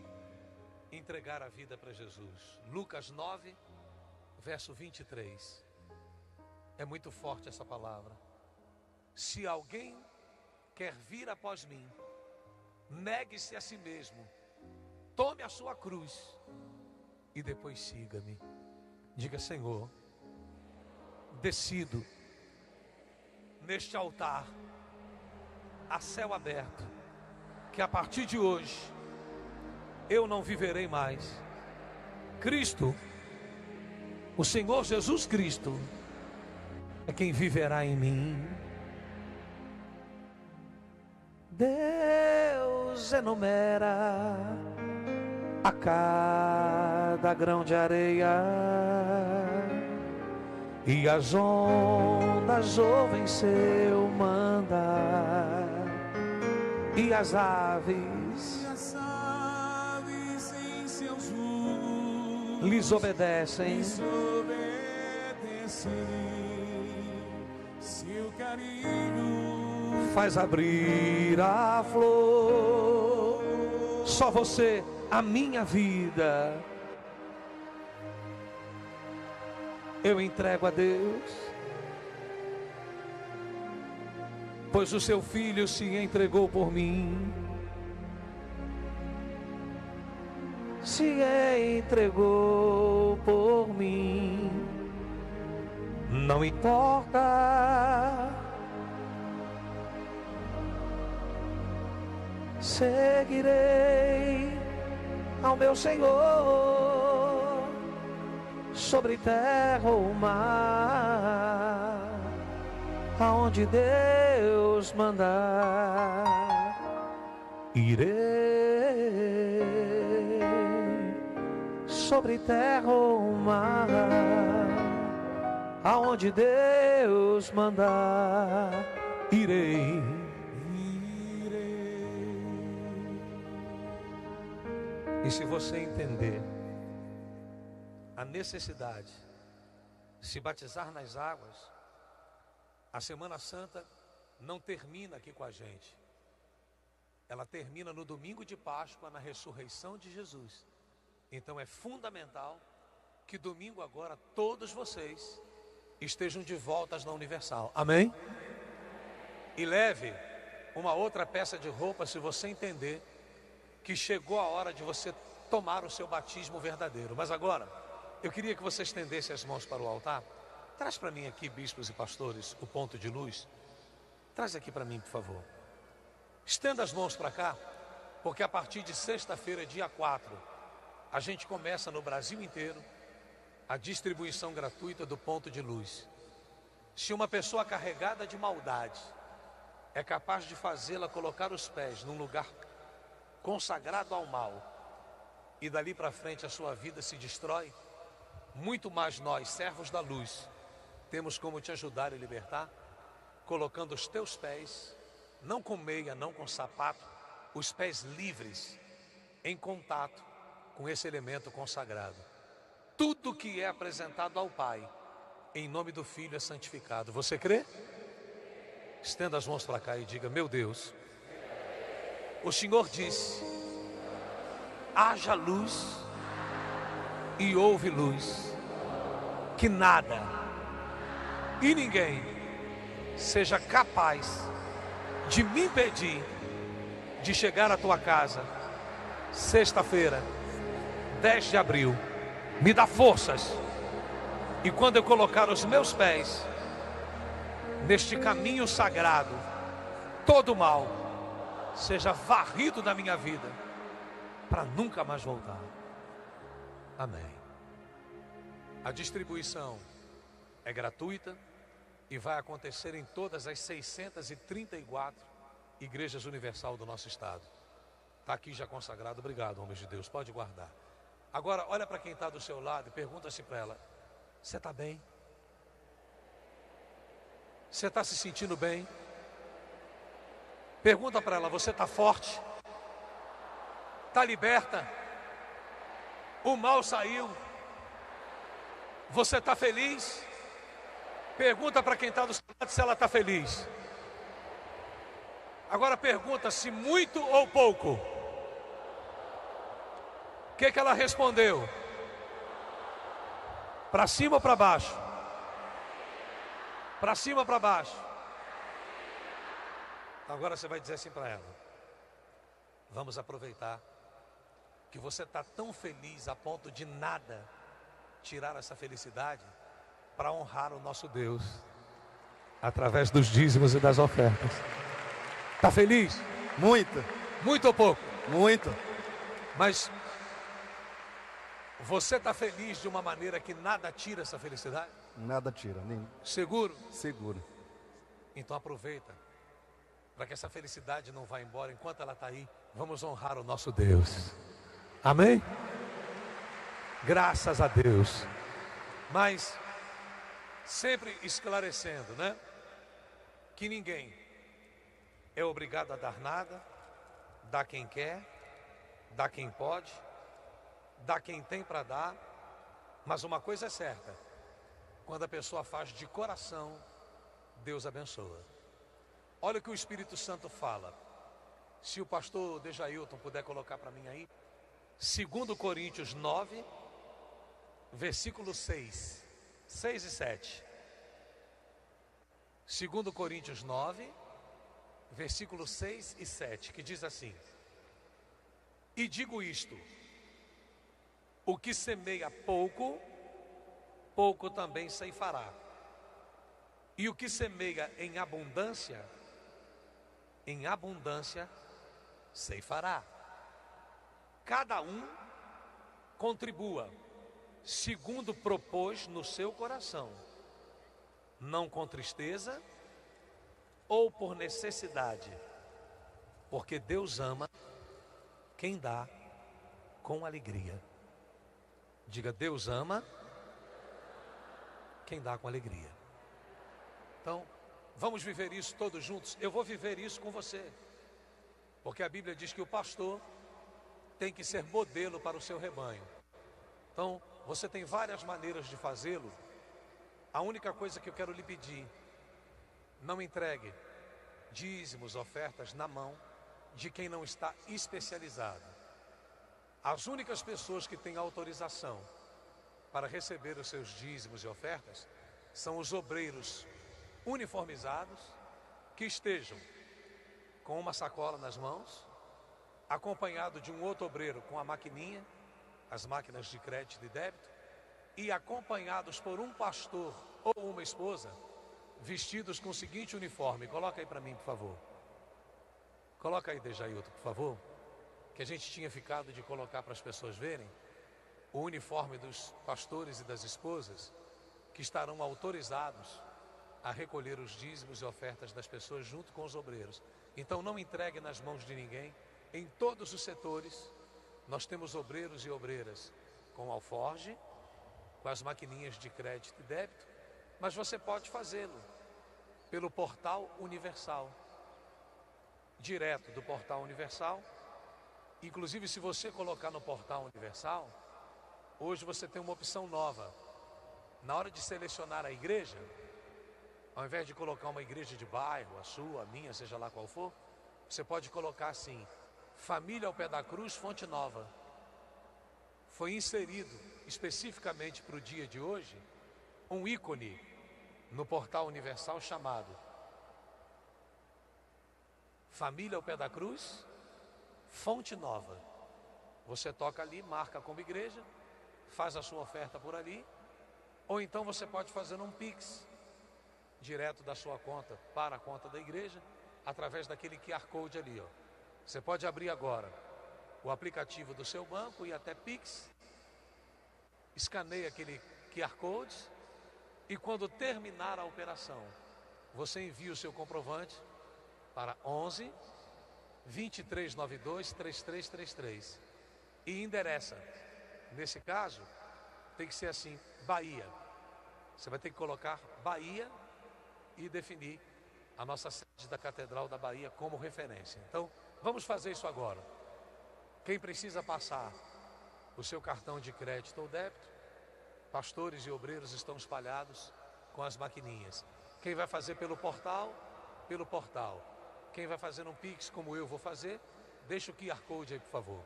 entregar a vida para Jesus. Lucas 9, verso 23. É muito forte essa palavra. Se alguém quer vir após mim, negue-se a si mesmo, tome a sua cruz e depois siga-me. Diga: Senhor, decido neste altar, a céu aberto, que a partir de hoje eu não viverei mais. Cristo, o Senhor Jesus Cristo, é quem viverá em mim. Deus enumera a cada grão de areia, e as ondas ouvem seu mandar, e as aves em seus voos lhes obedecem. Seu carinho Faz abrir a flor. Só você, a minha vida, eu entrego a Deus, pois o seu Filho se entregou por mim. Se entregou por mim. Não importa, seguirei ao meu Senhor, sobre terra ou mar, aonde Deus mandar, irei. Sobre terra ou mar, aonde Deus mandar, irei. E se você entender a necessidade de se batizar nas águas, a Semana Santa não termina aqui com a gente. Ela termina no domingo de Páscoa, na ressurreição de Jesus. Então é fundamental que domingo agora todos vocês estejam de volta na Universal. Amém? E leve uma outra peça de roupa se você entender que chegou a hora de você tomar o seu batismo verdadeiro. Mas agora, eu queria que você estendesse as mãos para o altar. Traz para mim aqui, bispos e pastores, o ponto de luz. Traz aqui para mim, por favor. Estenda as mãos para cá, porque a partir de sexta-feira, dia 4, a gente começa no Brasil inteiro a distribuição gratuita do ponto de luz. Se uma pessoa carregada de maldade é capaz de fazê-la colocar os pés num lugar consagrado ao mal, e dali para frente a sua vida se destrói, muito mais nós, servos da luz, temos como te ajudar e libertar, colocando os teus pés, não com meia, não com sapato, os pés livres, em contato com esse elemento consagrado. Tudo que é apresentado ao Pai, em nome do Filho, é santificado. Você crê? Estenda as mãos para cá e diga: meu Deus, o Senhor disse: haja luz, e houve luz. Que nada e ninguém seja capaz de me impedir de chegar à tua casa sexta-feira, 10 de abril. Me dá forças, e quando eu colocar os meus pés neste caminho sagrado, todo mal seja varrido da minha vida, para nunca mais voltar. Amém. A distribuição é gratuita e vai acontecer em todas as 634 igrejas universal do nosso estado. Está aqui já consagrado. Obrigado, homens de Deus. Pode guardar. Agora, olha para quem está do seu lado e pergunta-se para ela: você está bem? Você está se sentindo bem? Pergunta para ela: você está forte? Está liberta? O mal saiu? Você está feliz? Pergunta para quem está do seu lado se ela está feliz. Agora pergunta se muito ou pouco. O que ela respondeu? Para cima ou para baixo? Para cima ou para baixo? Agora você vai dizer assim para ela: vamos aproveitar que você está tão feliz a ponto de nada tirar essa felicidade, para honrar o nosso Deus através dos dízimos e das ofertas. Está feliz? Muito. Muito ou pouco? Muito. Mas você está feliz de uma maneira que nada tira essa felicidade? Nada tira, nem Seguro? seguro. Então aproveita, para que essa felicidade não vá embora enquanto ela está aí. Vamos honrar o nosso Deus. Amém? Graças a Deus. Mas sempre esclarecendo, né? Que ninguém é obrigado a dar nada. Dá quem quer, dá quem pode, dá quem tem para dar. Mas uma coisa é certa: quando a pessoa faz de coração, Deus abençoa. Olha o que o Espírito Santo fala. Se o pastor Dejailton puder colocar para mim aí, 2 Coríntios 9, versículo 6 e 7. 2 Coríntios 9, versículo 6 e 7, que diz assim: e digo isto: o que semeia pouco, pouco também ceifará. E o que semeia em abundância ceifará. Cada um contribua segundo propôs no seu coração, não com tristeza ou por necessidade, porque Deus ama quem dá com alegria. Diga: Deus ama quem dá com alegria. Então, vamos viver isso todos juntos. Eu vou viver isso com você, porque a Bíblia diz que o pastor tem que ser modelo para o seu rebanho. Então, você tem várias maneiras de fazê-lo. A única coisa que eu quero lhe pedir, não entregue dízimos, ofertas na mão de quem não está especializado. As únicas pessoas que têm autorização para receber os seus dízimos e ofertas são os obreiros uniformizados que estejam com uma sacola nas mãos, acompanhado de um outro obreiro com a maquininha, as máquinas de crédito e débito, e acompanhados por um pastor ou uma esposa, vestidos com o seguinte uniforme. Coloca aí para mim, por favor. Coloca aí, Dejailton, por favor. Que a gente tinha ficado de colocar para as pessoas verem o uniforme dos pastores e das esposas que estarão autorizados a recolher os dízimos e ofertas das pessoas junto com os obreiros. Então não entregue nas mãos de ninguém. Em todos os setores nós temos obreiros e obreiras com alforge, com as maquininhas de crédito e débito, mas você pode fazê-lo pelo Portal Universal, direto do Portal Universal. Inclusive, se você colocar no Portal Universal, hoje você tem uma opção nova. Na hora de selecionar a igreja, ao invés de colocar uma igreja de bairro, a sua, a minha, seja lá qual for, você pode colocar assim: Família ao Pé da Cruz, Fonte Nova. Foi inserido especificamente para o dia de hoje um ícone no Portal Universal chamado Família ao Pé da Cruz, Fonte Nova. Você toca ali, marca como igreja, faz a sua oferta por ali, ou então você pode fazer um Pix direto da sua conta para a conta da igreja, através daquele QR Code ali, ó. Você pode abrir agora o aplicativo do seu banco e até Pix, escaneia aquele QR Code e quando terminar a operação, você envia o seu comprovante para 11 2392 3333 e endereça. Nesse caso, tem que ser assim, Bahia. Você vai ter que colocar Bahia e definir a nossa sede da Catedral da Bahia como referência. Então, vamos fazer isso agora. Quem precisa passar o seu cartão de crédito ou débito, pastores e obreiros estão espalhados com as maquininhas. Quem vai fazer pelo portal, pelo portal. Quem vai fazer um Pix, como eu vou fazer, deixa o QR Code aí, por favor.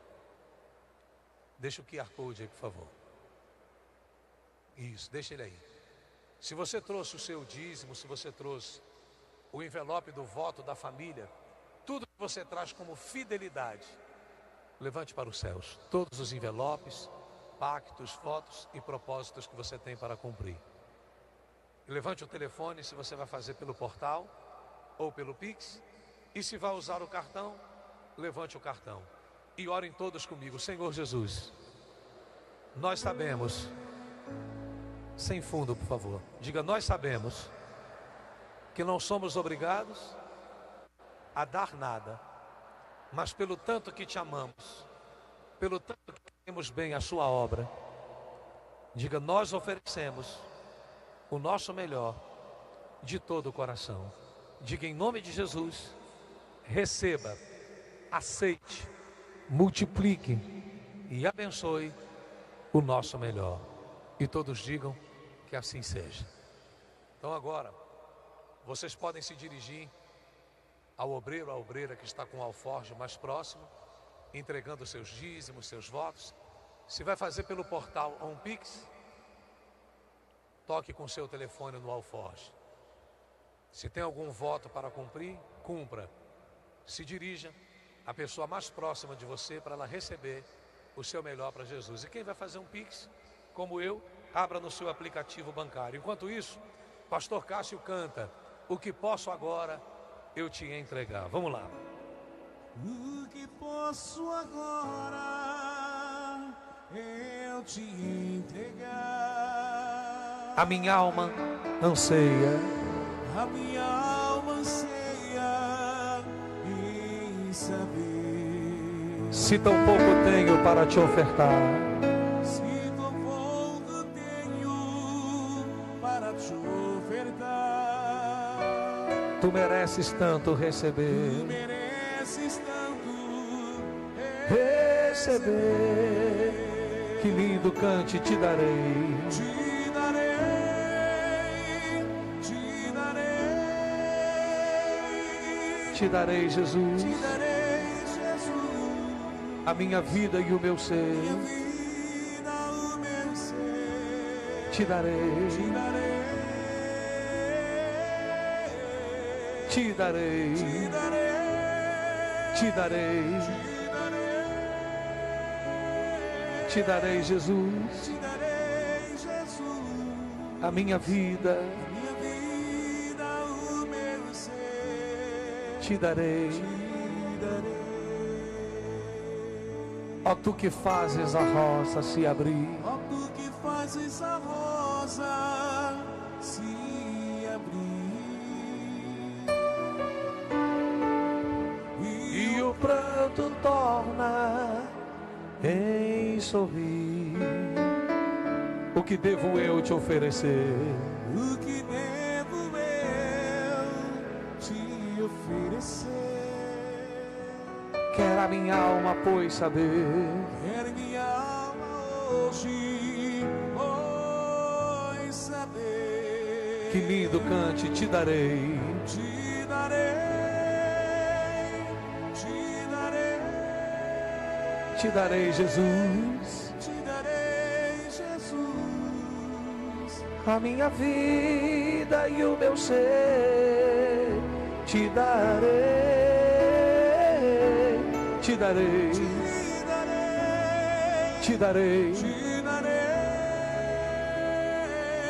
Deixa o QR Code aí, por favor. Isso, deixa ele aí. Se você trouxe o seu dízimo, se você trouxe o envelope do voto da família, tudo que você traz como fidelidade, levante para os céus. Todos os envelopes, pactos, votos e propósitos que você tem para cumprir. Levante o telefone se você vai fazer pelo portal ou pelo Pix. E se vai usar o cartão, levante o cartão. E orem todos comigo. Senhor Jesus, nós sabemos, sem fundo, por favor. Diga, nós sabemos que não somos obrigados a dar nada, mas pelo tanto que te amamos, pelo tanto que queremos bem a sua obra, diga, nós oferecemos o nosso melhor de todo o coração. Diga, em nome de Jesus, receba, aceite, multiplique e abençoe o nosso melhor. E todos digam que assim seja. Então agora, vocês podem se dirigir ao obreiro, à obreira que está com o alforje mais próximo, entregando seus dízimos, seus votos. Se vai fazer pelo portal ou um Pix, toque com seu telefone no alforje. Se tem algum voto para cumprir, cumpra. Se dirija à pessoa mais próxima de você para ela receber o seu melhor para Jesus. E quem vai fazer um Pix, como eu, abra no seu aplicativo bancário. Enquanto isso, Pastor Cássio canta O que posso agora eu te entregar. Vamos lá. O que posso agora eu te entregar. A minha alma anseia, a minha alma anseia em saber se tão pouco tenho para te ofertar. Se tão pouco tenho para te ofertar. Tu mereces tanto Tu receber. mereces tanto receber. Que lindo cante, te darei. Te darei, te darei, Te darei, Jesus, te darei, Jesus, a minha vida e o meu ser. minha vida, o meu ser. Te darei, Te darei, te darei, te darei, te darei, te darei, Jesus, te darei, Jesus, a minha vida. minha vida, o meu ser. Te darei. Te darei. Ó tu que fazes a roça se abrir, Ó tu que fazes a rosa se abrir e o pranto torna em sorrir. O que devo eu te oferecer? o que devo eu te oferecer? Quer a minha alma, pois, saber Quer minha alma hoje, pois saber. que lindo cante, te darei. Te darei, te darei, Te darei, Jesus, te darei, Jesus, a minha vida e o meu ser. Te darei, te darei, te darei, te darei, te darei,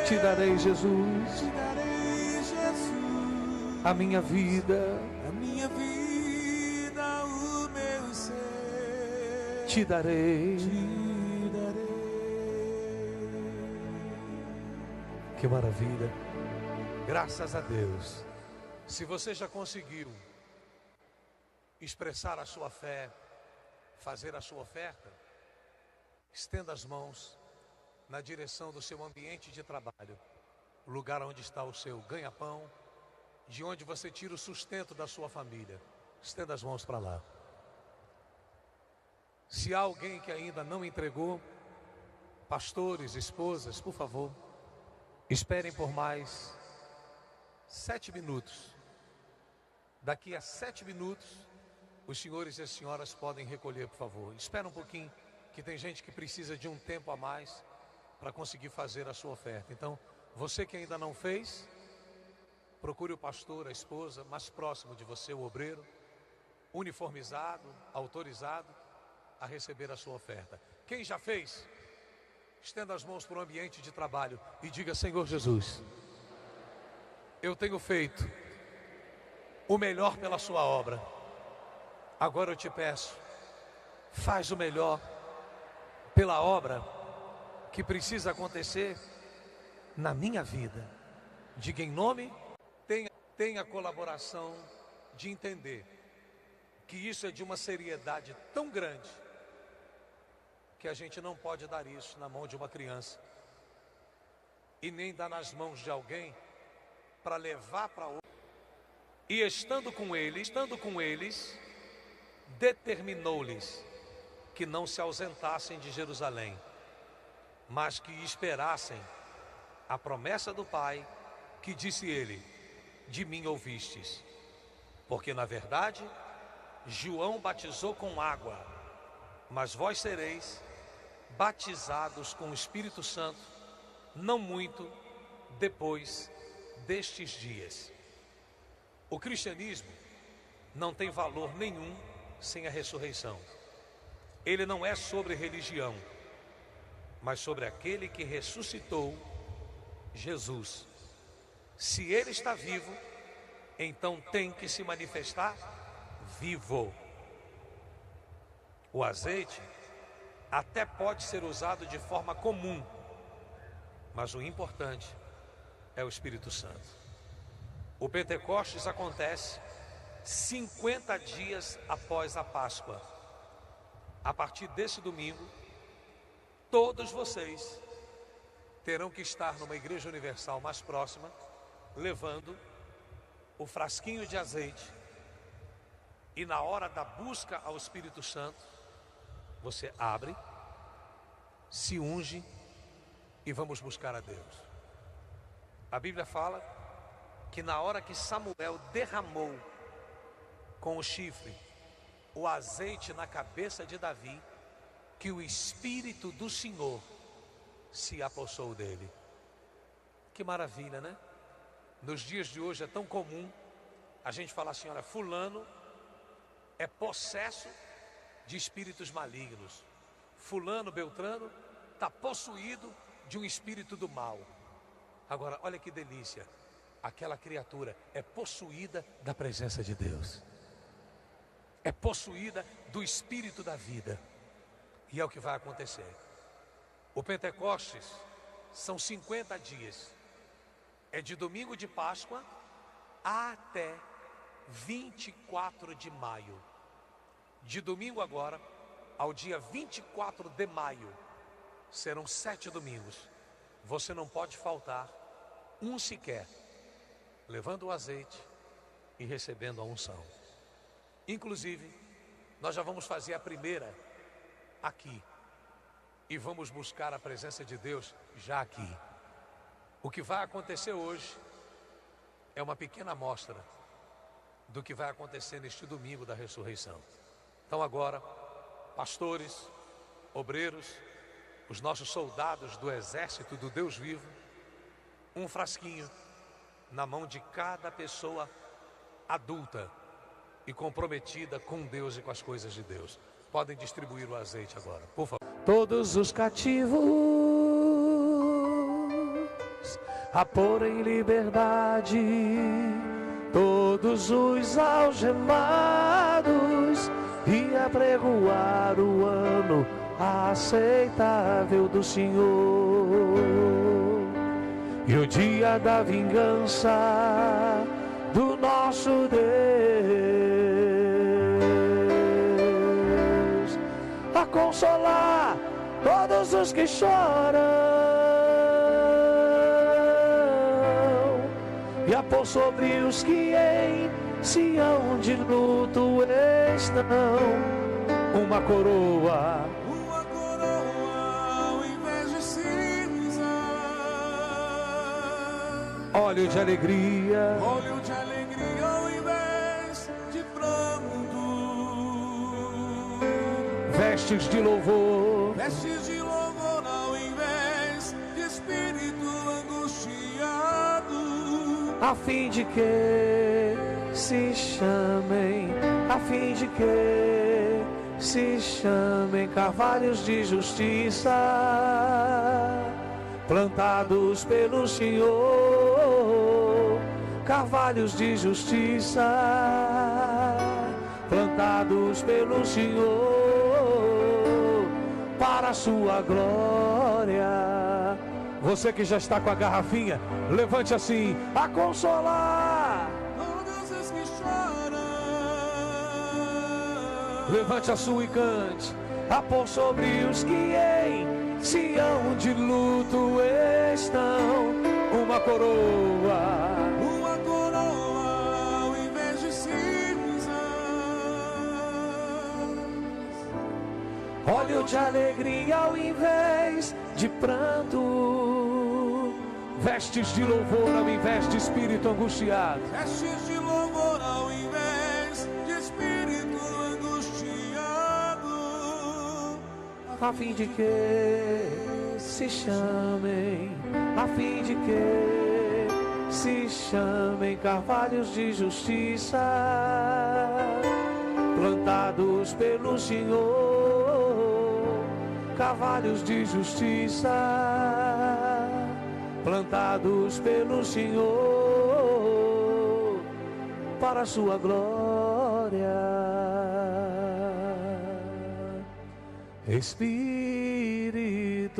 te darei, Jesus, te darei, Jesus, a minha vida. a minha vida, o meu ser. Te darei. Te darei. Que maravilha. Graças a Deus. Se você já conseguiu expressar a sua fé, fazer a sua oferta, estenda as mãos na direção do seu ambiente de trabalho, o lugar onde está o seu ganha-pão, de onde você tira o sustento da sua família. Estenda as mãos para lá. Se há alguém que ainda não entregou, pastores, esposas, por favor, esperem por mais 7 minutos. Daqui a 7 minutos, os senhores e as senhoras podem recolher, por favor. Espera um pouquinho, que tem gente que precisa de um tempo a mais para conseguir fazer a sua oferta. Então, você que ainda não fez, procure o pastor, a esposa mais próximo de você, o obreiro, uniformizado, autorizado a receber a sua oferta. Quem já fez, estenda as mãos para o ambiente de trabalho e diga: Senhor Jesus, eu tenho feito o melhor pela sua obra. Agora eu te peço, faz o melhor pela obra que precisa acontecer na minha vida. Diga em nome, tenha a colaboração de entender que isso é de uma seriedade tão grande que a gente não pode dar isso na mão de uma criança e nem dar nas mãos de alguém para levar para outro. E estando com eles, determinou-lhes que não se ausentassem de Jerusalém, mas que esperassem a promessa do Pai, que disse ele: de mim ouvistes. Porque na verdade João batizou com água, mas vós sereis batizados com o Espírito Santo não muito depois destes dias. O cristianismo não tem valor nenhum sem a ressurreição. Ele não é sobre religião, mas sobre aquele que ressuscitou, Jesus. Se ele está vivo, então tem que se manifestar vivo. O azeite até pode ser usado de forma comum, mas o importante é o Espírito Santo. O Pentecostes acontece 50 dias após a Páscoa. A partir desse domingo, todos vocês terão que estar numa igreja universal mais próxima, levando o frasquinho de azeite, e na hora da busca ao Espírito Santo, Você abre, se unge e vamos buscar a Deus. A Bíblia fala que na hora que Samuel derramou com o chifre o azeite na cabeça de Davi, que o Espírito do Senhor se apossou dele. Que maravilha, né? Nos dias de hoje é tão comum a gente falar assim: olha, fulano é possesso de espíritos malignos. Fulano, Beltrano, está possuído de um espírito do mal. Agora, olha que delícia. Aquela criatura é possuída da presença de Deus. É possuída do espírito da vida. E é o que vai acontecer. O Pentecostes são 50 dias. É de domingo de Páscoa até 24 de maio. De domingo agora ao dia 24 de maio, serão 7 domingos. Você não pode faltar um sequer, levando o azeite e recebendo a unção. Inclusive, nós já vamos fazer a primeira aqui e vamos buscar a presença de Deus já aqui. O que vai acontecer hoje é uma pequena amostra do que vai acontecer neste domingo da ressurreição. Então agora, pastores, obreiros, os nossos soldados do exército do Deus vivo, um frasquinho na mão de cada pessoa adulta e comprometida com Deus e com as coisas de Deus. Podem distribuir o azeite agora, por favor. Todos os cativos a pôr em liberdade, todos os algemados e apregoar o ano aceitável do Senhor, e o dia da vingança do nosso Deus, a consolar todos os que choram e a pôr sobre os que em Sião de luto estão uma coroa ao invés de cinza, óleo de alegria ao invés de pranto, vestes de louvor vestes de louvor ao invés de espírito angustiado, a fim de que se chamem, carvalhos de justiça, plantados pelo Senhor, carvalhos de justiça, plantados pelo Senhor, para a sua glória. Você que já está com a garrafinha, levante assim: a consolar todos os que choram, levante a sua e cante, a pôr sobre os que em Sião de luto estão uma coroa ao invés de cinzas, óleo de alegria ao invés de pranto, vestes de louvor ao invés de espírito angustiado, vestes de louvor ao invés de espírito angustiado, a fim de que se chamem, carvalhos de justiça, plantados pelo Senhor, carvalhos de justiça, plantados pelo Senhor, para a sua glória. Espírito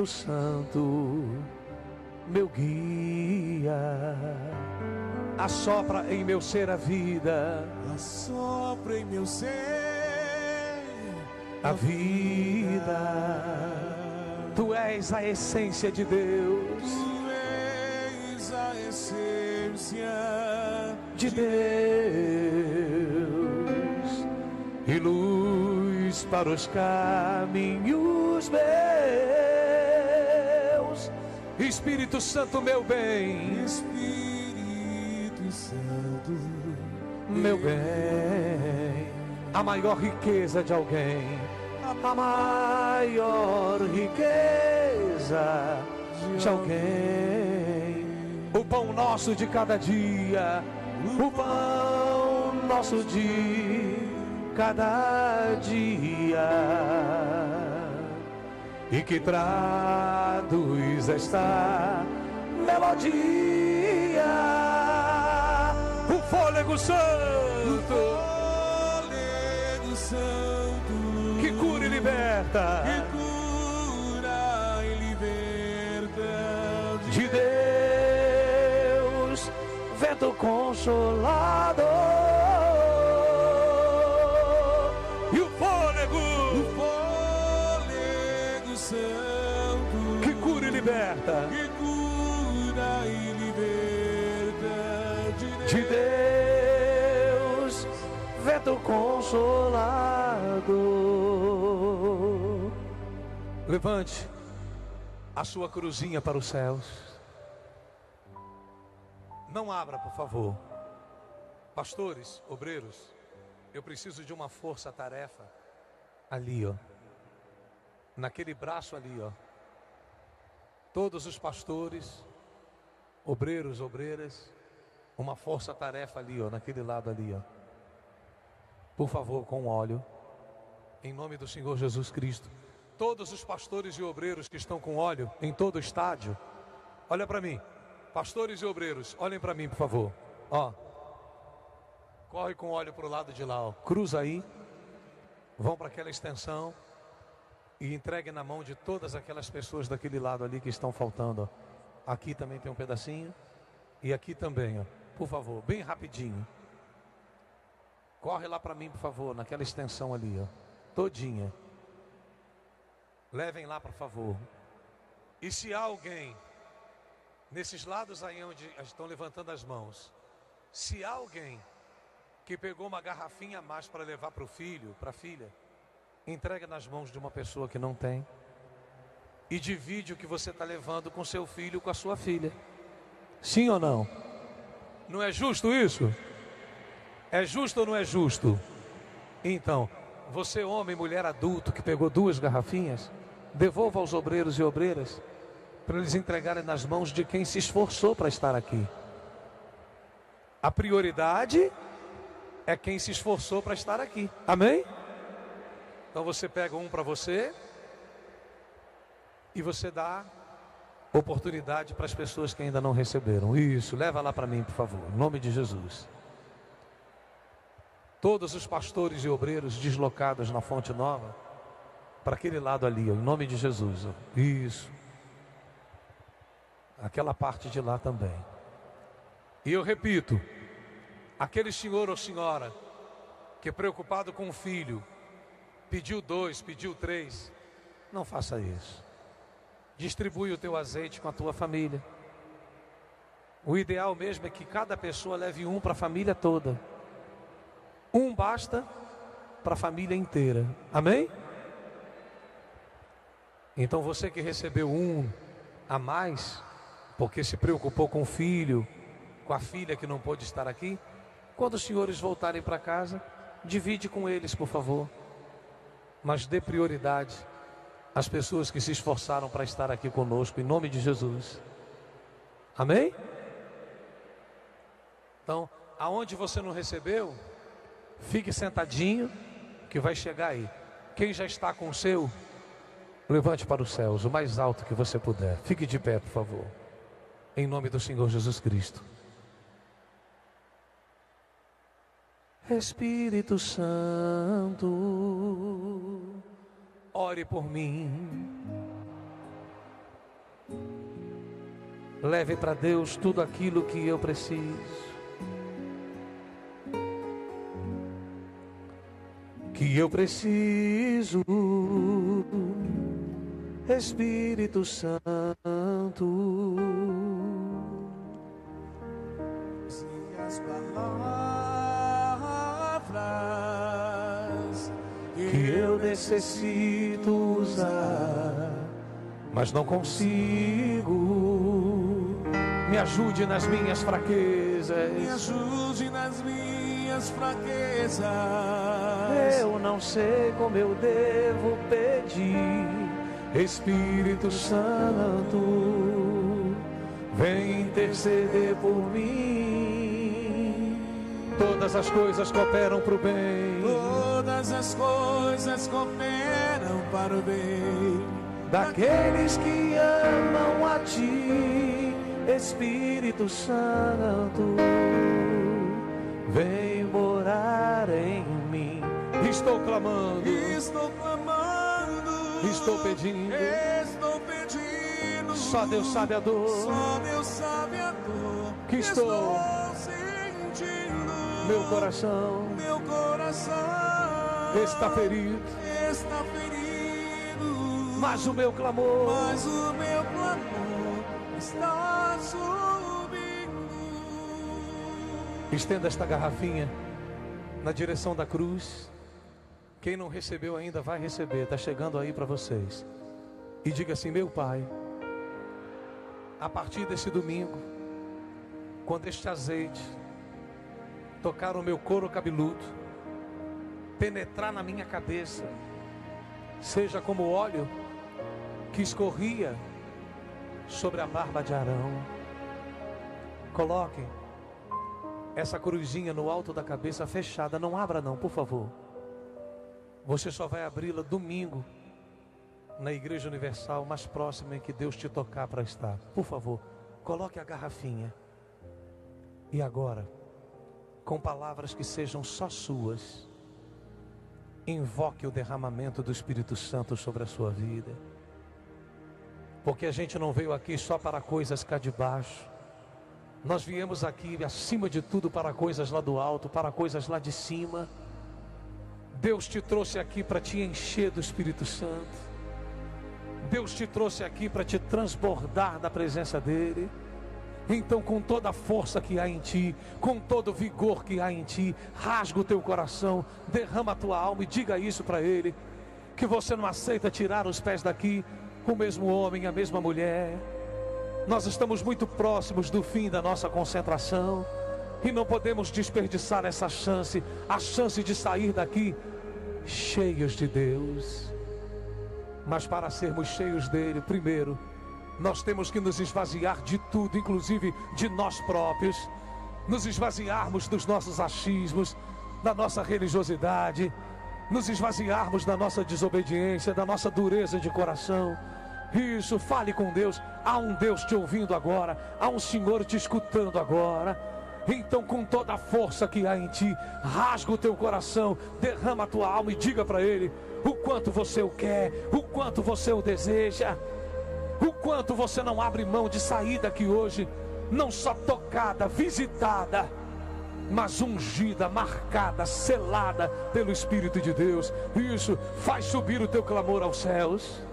Santo, meu guia, assopra em meu ser a vida, assopra em meu ser a vida. Tu és a essência de Deus, tu és a essência de Deus, e luz luz para os caminhos meus. Espírito Santo, meu bem. Espírito Santo, Meu bem, a maior riqueza de alguém, a maior riqueza de alguém, o pão nosso de cada dia, o pão nosso de cada dia, e que traduz esta melodia, o fôlego santo, que cura e liberta, de Deus, vento consolador, e o fôlego santo, que cura e liberta, de Deus, vento consolador. Levante a sua cruzinha para os céus. Não abra, por favor. Pastores, obreiros, eu preciso de uma força-tarefa ali, ó. Naquele braço ali, ó. Todos os pastores, obreiros, obreiras, uma força-tarefa ali, ó, naquele lado ali, ó. Por favor, com óleo, em nome do Senhor Jesus Cristo. Todos os pastores e obreiros que estão com óleo em todo o estádio, olha para mim. Pastores e obreiros, olhem para mim, por favor. Ó, corre com óleo para o lado de lá, ó. Cruza aí, vão para aquela extensão e entregue na mão de todas aquelas pessoas daquele lado ali que estão faltando, ó. Aqui também tem um pedacinho e aqui também, ó. Por favor, bem rapidinho. Corre lá para mim, por favor, naquela extensão ali, ó, todinha. Levem lá, por favor. E se há alguém nesses lados aí onde estão levantando as mãos, se há alguém que pegou uma garrafinha a mais para levar para o filho, para a filha, entrega nas mãos de uma pessoa que não tem e divide o que você está levando com seu filho, com a sua filha. Sim ou não? Não é justo isso? É justo ou não é justo? Então, você, homem, mulher, adulto, que pegou 2 garrafinhas, devolva aos obreiros e obreiras, para eles entregarem nas mãos de quem se esforçou para estar aqui. A prioridade é quem se esforçou para estar aqui. Amém? Então você pega um para você e você dá oportunidade para as pessoas que ainda não receberam. Isso, leva lá para mim, por favor, em nome de Jesus. Todos os pastores e obreiros deslocados na Fonte Nova, para aquele lado ali, ó, em nome de Jesus. Ó. Isso. Aquela parte de lá também. E eu repito, aquele senhor ou senhora que preocupado com o filho, pediu 2, pediu 3, não faça isso. Distribui o teu azeite com a tua família. O ideal mesmo é que cada pessoa leve um para a família toda. Um basta para a família inteira. Amém? Então você que recebeu um a mais, porque se preocupou com o filho, com a filha que não pôde estar aqui, quando os senhores voltarem para casa, divide com eles, por favor. Mas dê prioridade às pessoas que se esforçaram para estar aqui conosco, em nome de Jesus. Amém? Então, aonde você não recebeu, fique sentadinho, que vai chegar aí. Quem já está com o seu, levante para os céus, o mais alto que você puder. Fique de pé, por favor. Em nome do Senhor Jesus Cristo. Espírito Santo, ore por mim. Leve para Deus tudo aquilo que eu preciso. Que eu preciso, Espírito Santo. Se as palavras Que eu eu necessito usar, mas não consigo. Me ajude nas minhas fraquezas. Me ajude nas minhas fraquezas. Eu não sei como eu devo pedir. Espírito Santo, vem interceder por mim. Todas as coisas cooperam para o bem. Todas as coisas cooperam para o bem daqueles que amam a Ti. Espírito Santo, vem morar em mim. Estou clamando, estou pedindo. Só Deus sabe a dor. Só Deus sabe a dor que estou sentindo. Meu coração está ferido. Mas o meu clamor está subindo. Estenda esta garrafinha na direção da cruz. Quem não recebeu ainda vai receber. Está chegando aí para vocês. E diga assim: meu Pai, a partir desse domingo, quando este azeite tocar o meu couro cabeludo, penetrar na minha cabeça, seja como o óleo que escorria sobre a barba de Arão. Coloque essa cruzinha no alto da cabeça fechada. Não abra não, por favor. Você só vai abri-la domingo na Igreja Universal mais próxima em que Deus te tocar para estar. Por favor, coloque a garrafinha. E agora, com palavras que sejam só suas, invoque o derramamento do Espírito Santo sobre a sua vida. Porque a gente não veio aqui só para coisas cá de baixo. Nós viemos aqui, acima de tudo, para coisas lá do alto, para coisas lá de cima. Deus te trouxe aqui para te encher do Espírito Santo. Deus te trouxe aqui para te transbordar da presença dEle. Então, com toda a força que há em ti, com todo o vigor que há em ti, rasga o teu coração, derrama a tua alma e diga isso para Ele, que você não aceita tirar os pés daqui, o mesmo homem, a mesma mulher. Nós estamos muito próximos do fim da nossa concentração e não podemos desperdiçar essa chance, a chance de sair daqui cheios de Deus. Mas para sermos cheios dele, primeiro, nós temos que nos esvaziar de tudo, inclusive de nós próprios. Nos esvaziarmos dos nossos achismos, da nossa religiosidade, nos esvaziarmos da nossa desobediência, da nossa dureza de coração. Isso, fale com Deus. Há um Deus te ouvindo agora, há um Senhor te escutando agora. Então, com toda a força que há em ti, rasga o teu coração, derrama a tua alma e diga para Ele o quanto você o quer, o quanto você o deseja, o quanto você não abre mão de sair daqui hoje, não só tocada, visitada, mas ungida, marcada, selada pelo Espírito de Deus. Isso, faz subir o teu clamor aos céus.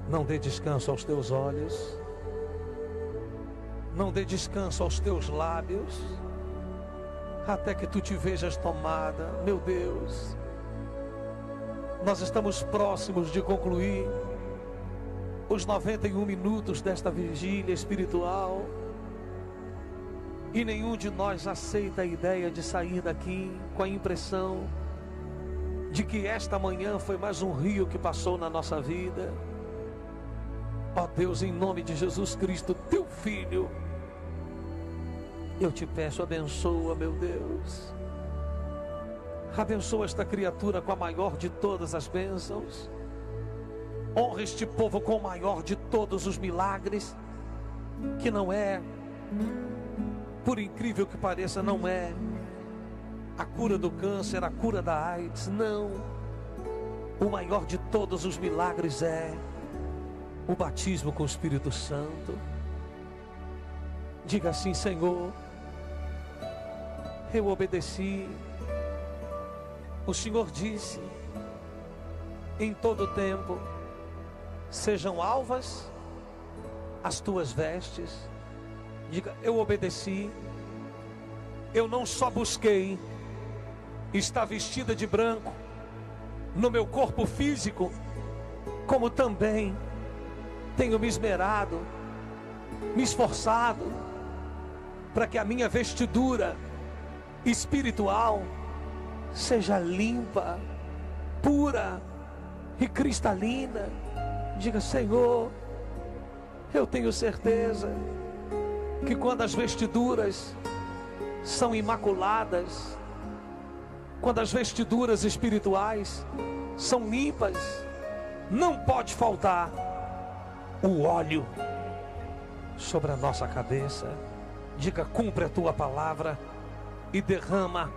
Não dê descanso aos teus olhos, não dê descanso aos teus lábios, até que tu te vejas tomada. Meu Deus, nós estamos próximos de concluir os 91 minutos desta vigília espiritual, e nenhum de nós aceita a ideia de sair daqui com a impressão de que esta manhã foi mais um rio que passou na nossa vida. Ó Deus, em nome de Jesus Cristo, teu Filho, eu te peço, abençoa, meu Deus. Abençoa esta criatura com a maior de todas as bênçãos. Honra este povo com o maior de todos os milagres, que não é, por incrível que pareça, não é a cura do câncer, a cura da AIDS, não. O maior de todos os milagres é o batismo com o Espírito Santo. Diga assim: Senhor, eu obedeci. O Senhor disse: em todo tempo sejam alvas as tuas vestes. Diga: eu obedeci. Eu não só busquei estar vestida de branco no meu corpo físico, como também tenho me esmerado, me esforçado para que a minha vestidura espiritual seja limpa, pura e cristalina. Diga: Senhor, eu tenho certeza que quando as vestiduras são imaculadas, quando as vestiduras espirituais são limpas, não pode faltar o óleo sobre a nossa cabeça. Diga: cumpre a tua palavra e derrama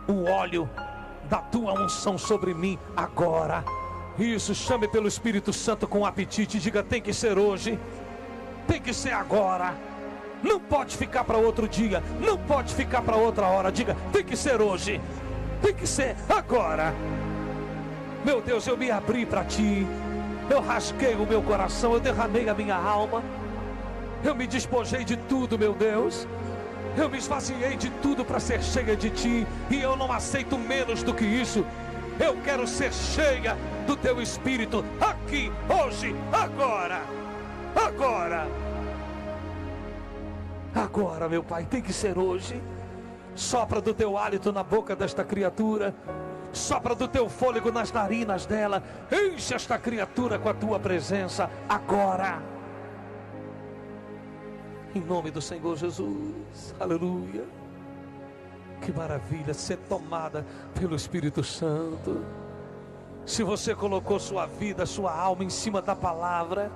o óleo da tua unção sobre mim agora. Isso, chame pelo Espírito Santo com apetite. Diga: tem que ser hoje, tem que ser agora, não pode ficar para outro dia, não pode ficar para outra hora. Diga: tem que ser hoje, tem que ser agora. Meu Deus, eu me abri para ti, eu rasguei o meu coração, eu derramei a minha alma, eu me despojei de tudo, meu Deus. Eu me esvaziei de tudo para ser cheia de ti, e eu não aceito menos do que isso. Eu quero ser cheia do teu Espírito, aqui, hoje, agora, agora, agora, meu Pai, tem que ser hoje. Sopra do teu hálito na boca desta criatura, sopra do teu fôlego nas narinas dela, enche esta criatura com a tua presença agora, em nome do Senhor Jesus. Aleluia. Que maravilha ser tomada pelo Espírito Santo. Se você colocou sua vida, sua alma em cima da palavra,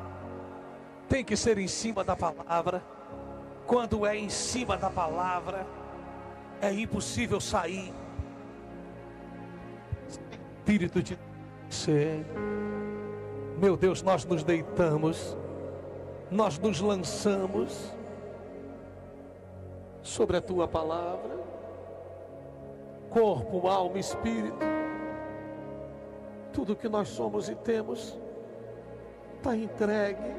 tem que ser em cima da palavra. Quando é em cima da palavra, é impossível sair. Espírito de ser, meu Deus, nós nos deitamos, nós nos lançamos sobre a tua palavra. Corpo, alma, espírito, tudo que nós somos e temos está entregue,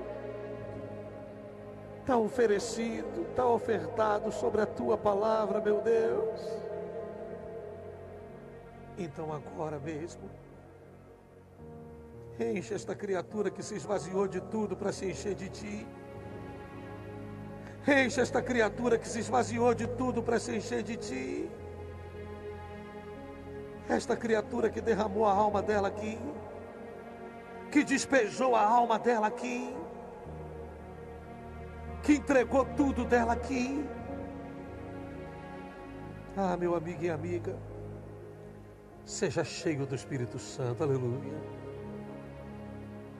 está oferecido, está ofertado sobre a tua palavra, meu Deus. Então agora mesmo, enche esta criatura que se esvaziou de tudo para se encher de ti. Enche esta criatura que se esvaziou de tudo para se encher de ti. Esta criatura que derramou a alma dela aqui, que despejou a alma dela aqui, que entregou tudo dela aqui. Ah, meu amigo e amiga, seja cheio do Espírito Santo, aleluia.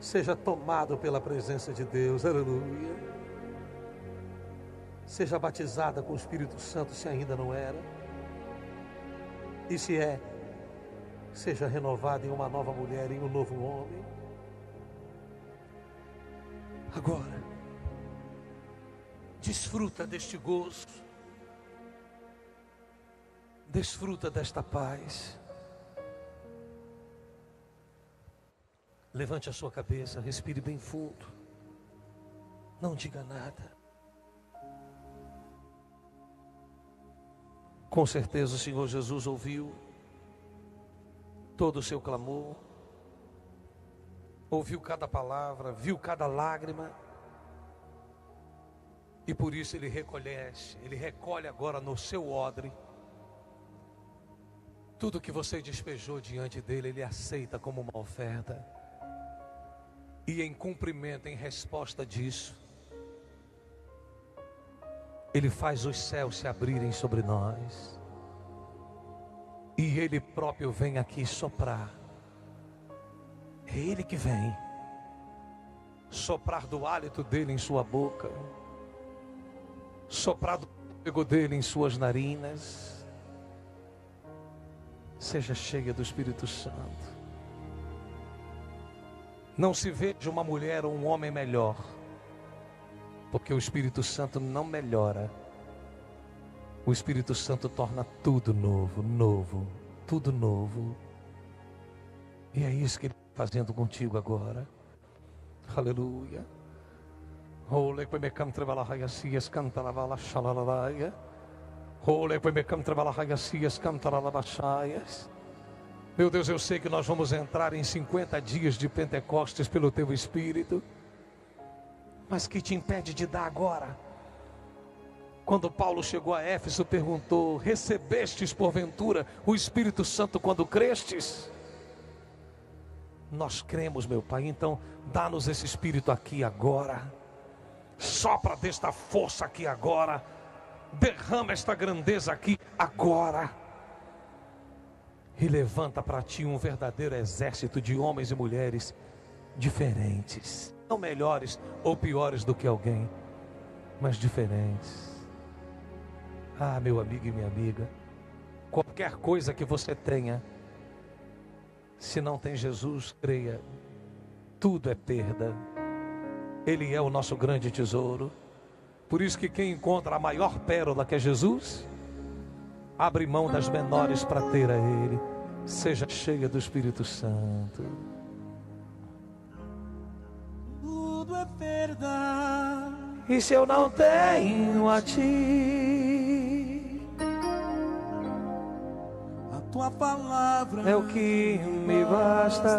Seja tomado pela presença de Deus, aleluia. Seja batizada com o Espírito Santo se ainda não era. E se é, seja renovada em uma nova mulher, em um novo homem. Agora, desfruta deste gozo, desfruta desta paz. Levante a sua cabeça, respire bem fundo, não diga nada. Com certeza o Senhor Jesus ouviu todo o seu clamor, ouviu cada palavra, viu cada lágrima, e por isso Ele recolhe agora no seu odre tudo que você despejou diante dele. Ele aceita como uma oferta. E em cumprimento, em resposta disso, Ele faz os céus se abrirem sobre nós. E Ele próprio vem aqui soprar. É Ele que vem soprar do hálito dele em sua boca, soprar do fôlego dele em suas narinas. Seja cheia do Espírito Santo. Não se veja uma mulher ou um homem melhor, porque o Espírito Santo não melhora. O Espírito Santo torna tudo novo, novo, tudo novo. E é isso que Ele está fazendo contigo agora. Aleluia. Ole que me cantre bala hayasias canta la bala shalalaya. Ole que me cantre bala hayasias canta la bashaias. Meu Deus, eu sei que nós vamos entrar em 50 dias de Pentecostes pelo Teu Espírito. Mas que te impede de dar agora? Quando Paulo chegou a Éfeso, perguntou: recebestes porventura o Espírito Santo quando crestes? Nós cremos, meu Pai, então dá-nos esse Espírito aqui agora. Sopra desta força aqui agora. Derrama esta grandeza aqui agora. E levanta para Ti um verdadeiro exército de homens e mulheres diferentes. Não melhores ou piores do que alguém, mas diferentes. Ah, meu amigo e minha amiga, qualquer coisa que você tenha, se não tem Jesus, creia, tudo é perda. Ele é o nosso grande tesouro. Por isso que quem encontra a maior pérola, que é Jesus, abre mão das menores para ter a Ele. Seja cheia do Espírito Santo. Tudo é perda. E se eu não tenho a Ti, A Tua palavra é o que me basta.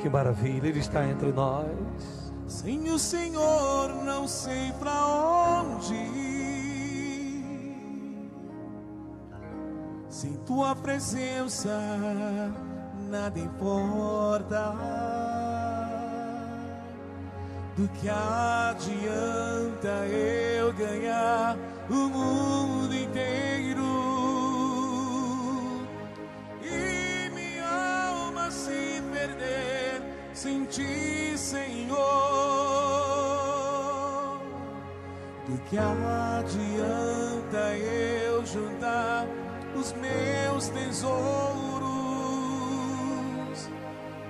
Que maravilha, Ele está entre nós. Sem o Senhor não sei pra onde ir. Sem Tua presença nada importa. Do que adianta eu ganhar o mundo inteiro e minha alma se perder sem Ti, Senhor? Do que adianta eu juntar os meus tesouros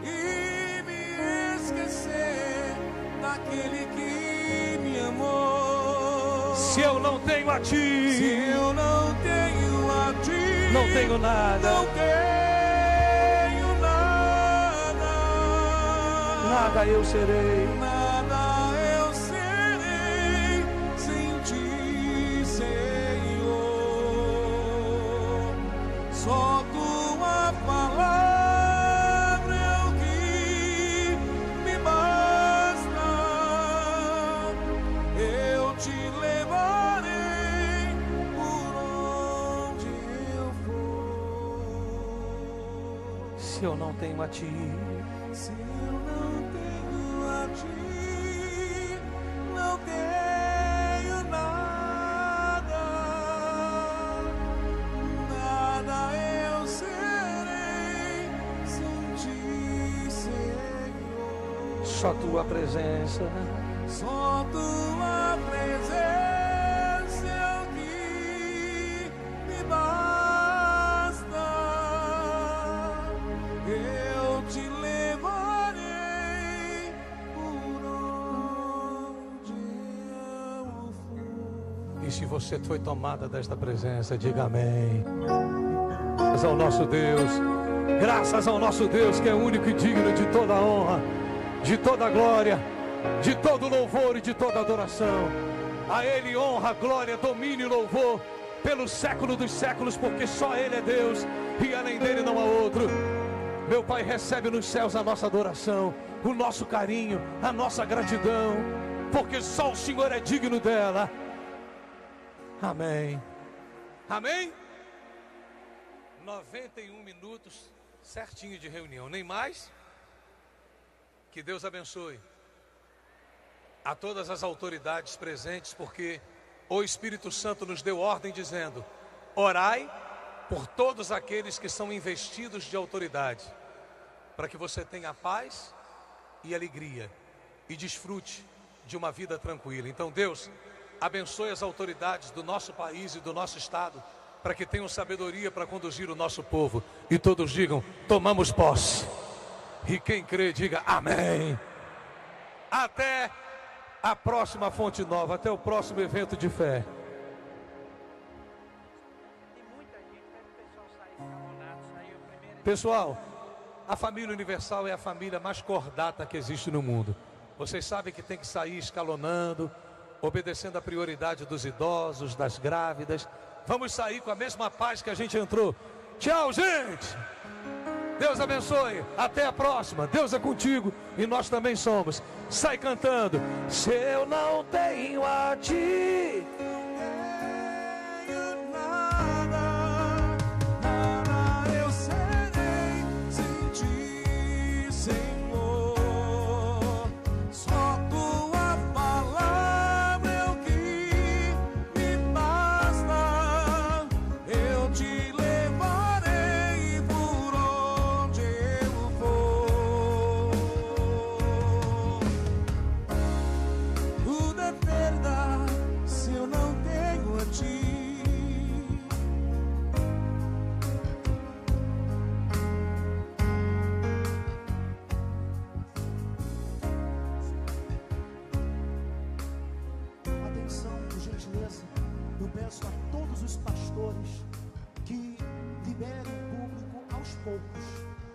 e me esquecer daquele que me amou? Se eu não tenho a Ti, Se eu não tenho a Ti, não tenho nada. não tenho nada. Nada eu serei. Nada eu serei sem Ti, Senhor. Só Tua palavra é o que me basta. Eu Te levarei por onde eu for. Se eu não tenho a Ti, Se eu não tenho a Ti, não tenho nada. Nada eu serei sem Ti, Senhor. só Tua presença. Só Tua presença é o que me basta. Eu Te levarei por onde eu for. E se você foi tomada desta presença, diga amém. Graças ao nosso Deus, graças ao nosso Deus, que é único e digno de toda a honra, de toda a glória, de todo louvor e de toda adoração. A Ele honra, glória, domínio e louvor pelo século dos séculos, porque só Ele é Deus e além dele não há outro. Meu Pai, recebe nos céus a nossa adoração, o nosso carinho, a nossa gratidão, porque só o Senhor é digno dela. Amém. Amém? 91 minutos certinho de reunião, nem mais, Que Deus abençoe a todas as autoridades presentes, porque o Espírito Santo nos deu ordem dizendo: orai por todos aqueles que são investidos de autoridade, para que você tenha paz e alegria e desfrute de uma vida tranquila. Então Deus abençoe as autoridades do nosso país e do nosso estado, para que tenham sabedoria para conduzir o nosso povo. E todos digam: tomamos posse. E quem crê, diga amém. Até a próxima Fonte Nova, até o próximo evento de fé. Pessoal, a família universal é a família mais cordata que existe no mundo. Vocês sabem que tem que sair escalonando, obedecendo a prioridade dos idosos, das grávidas. Vamos sair com a mesma paz que a gente entrou. Tchau, gente! Deus abençoe, até a próxima. Deus é contigo e nós também somos. Sai cantando. Se eu não tenho a ti,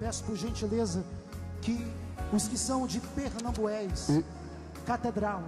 peço por gentileza que os que são de Pernambués, Catedral,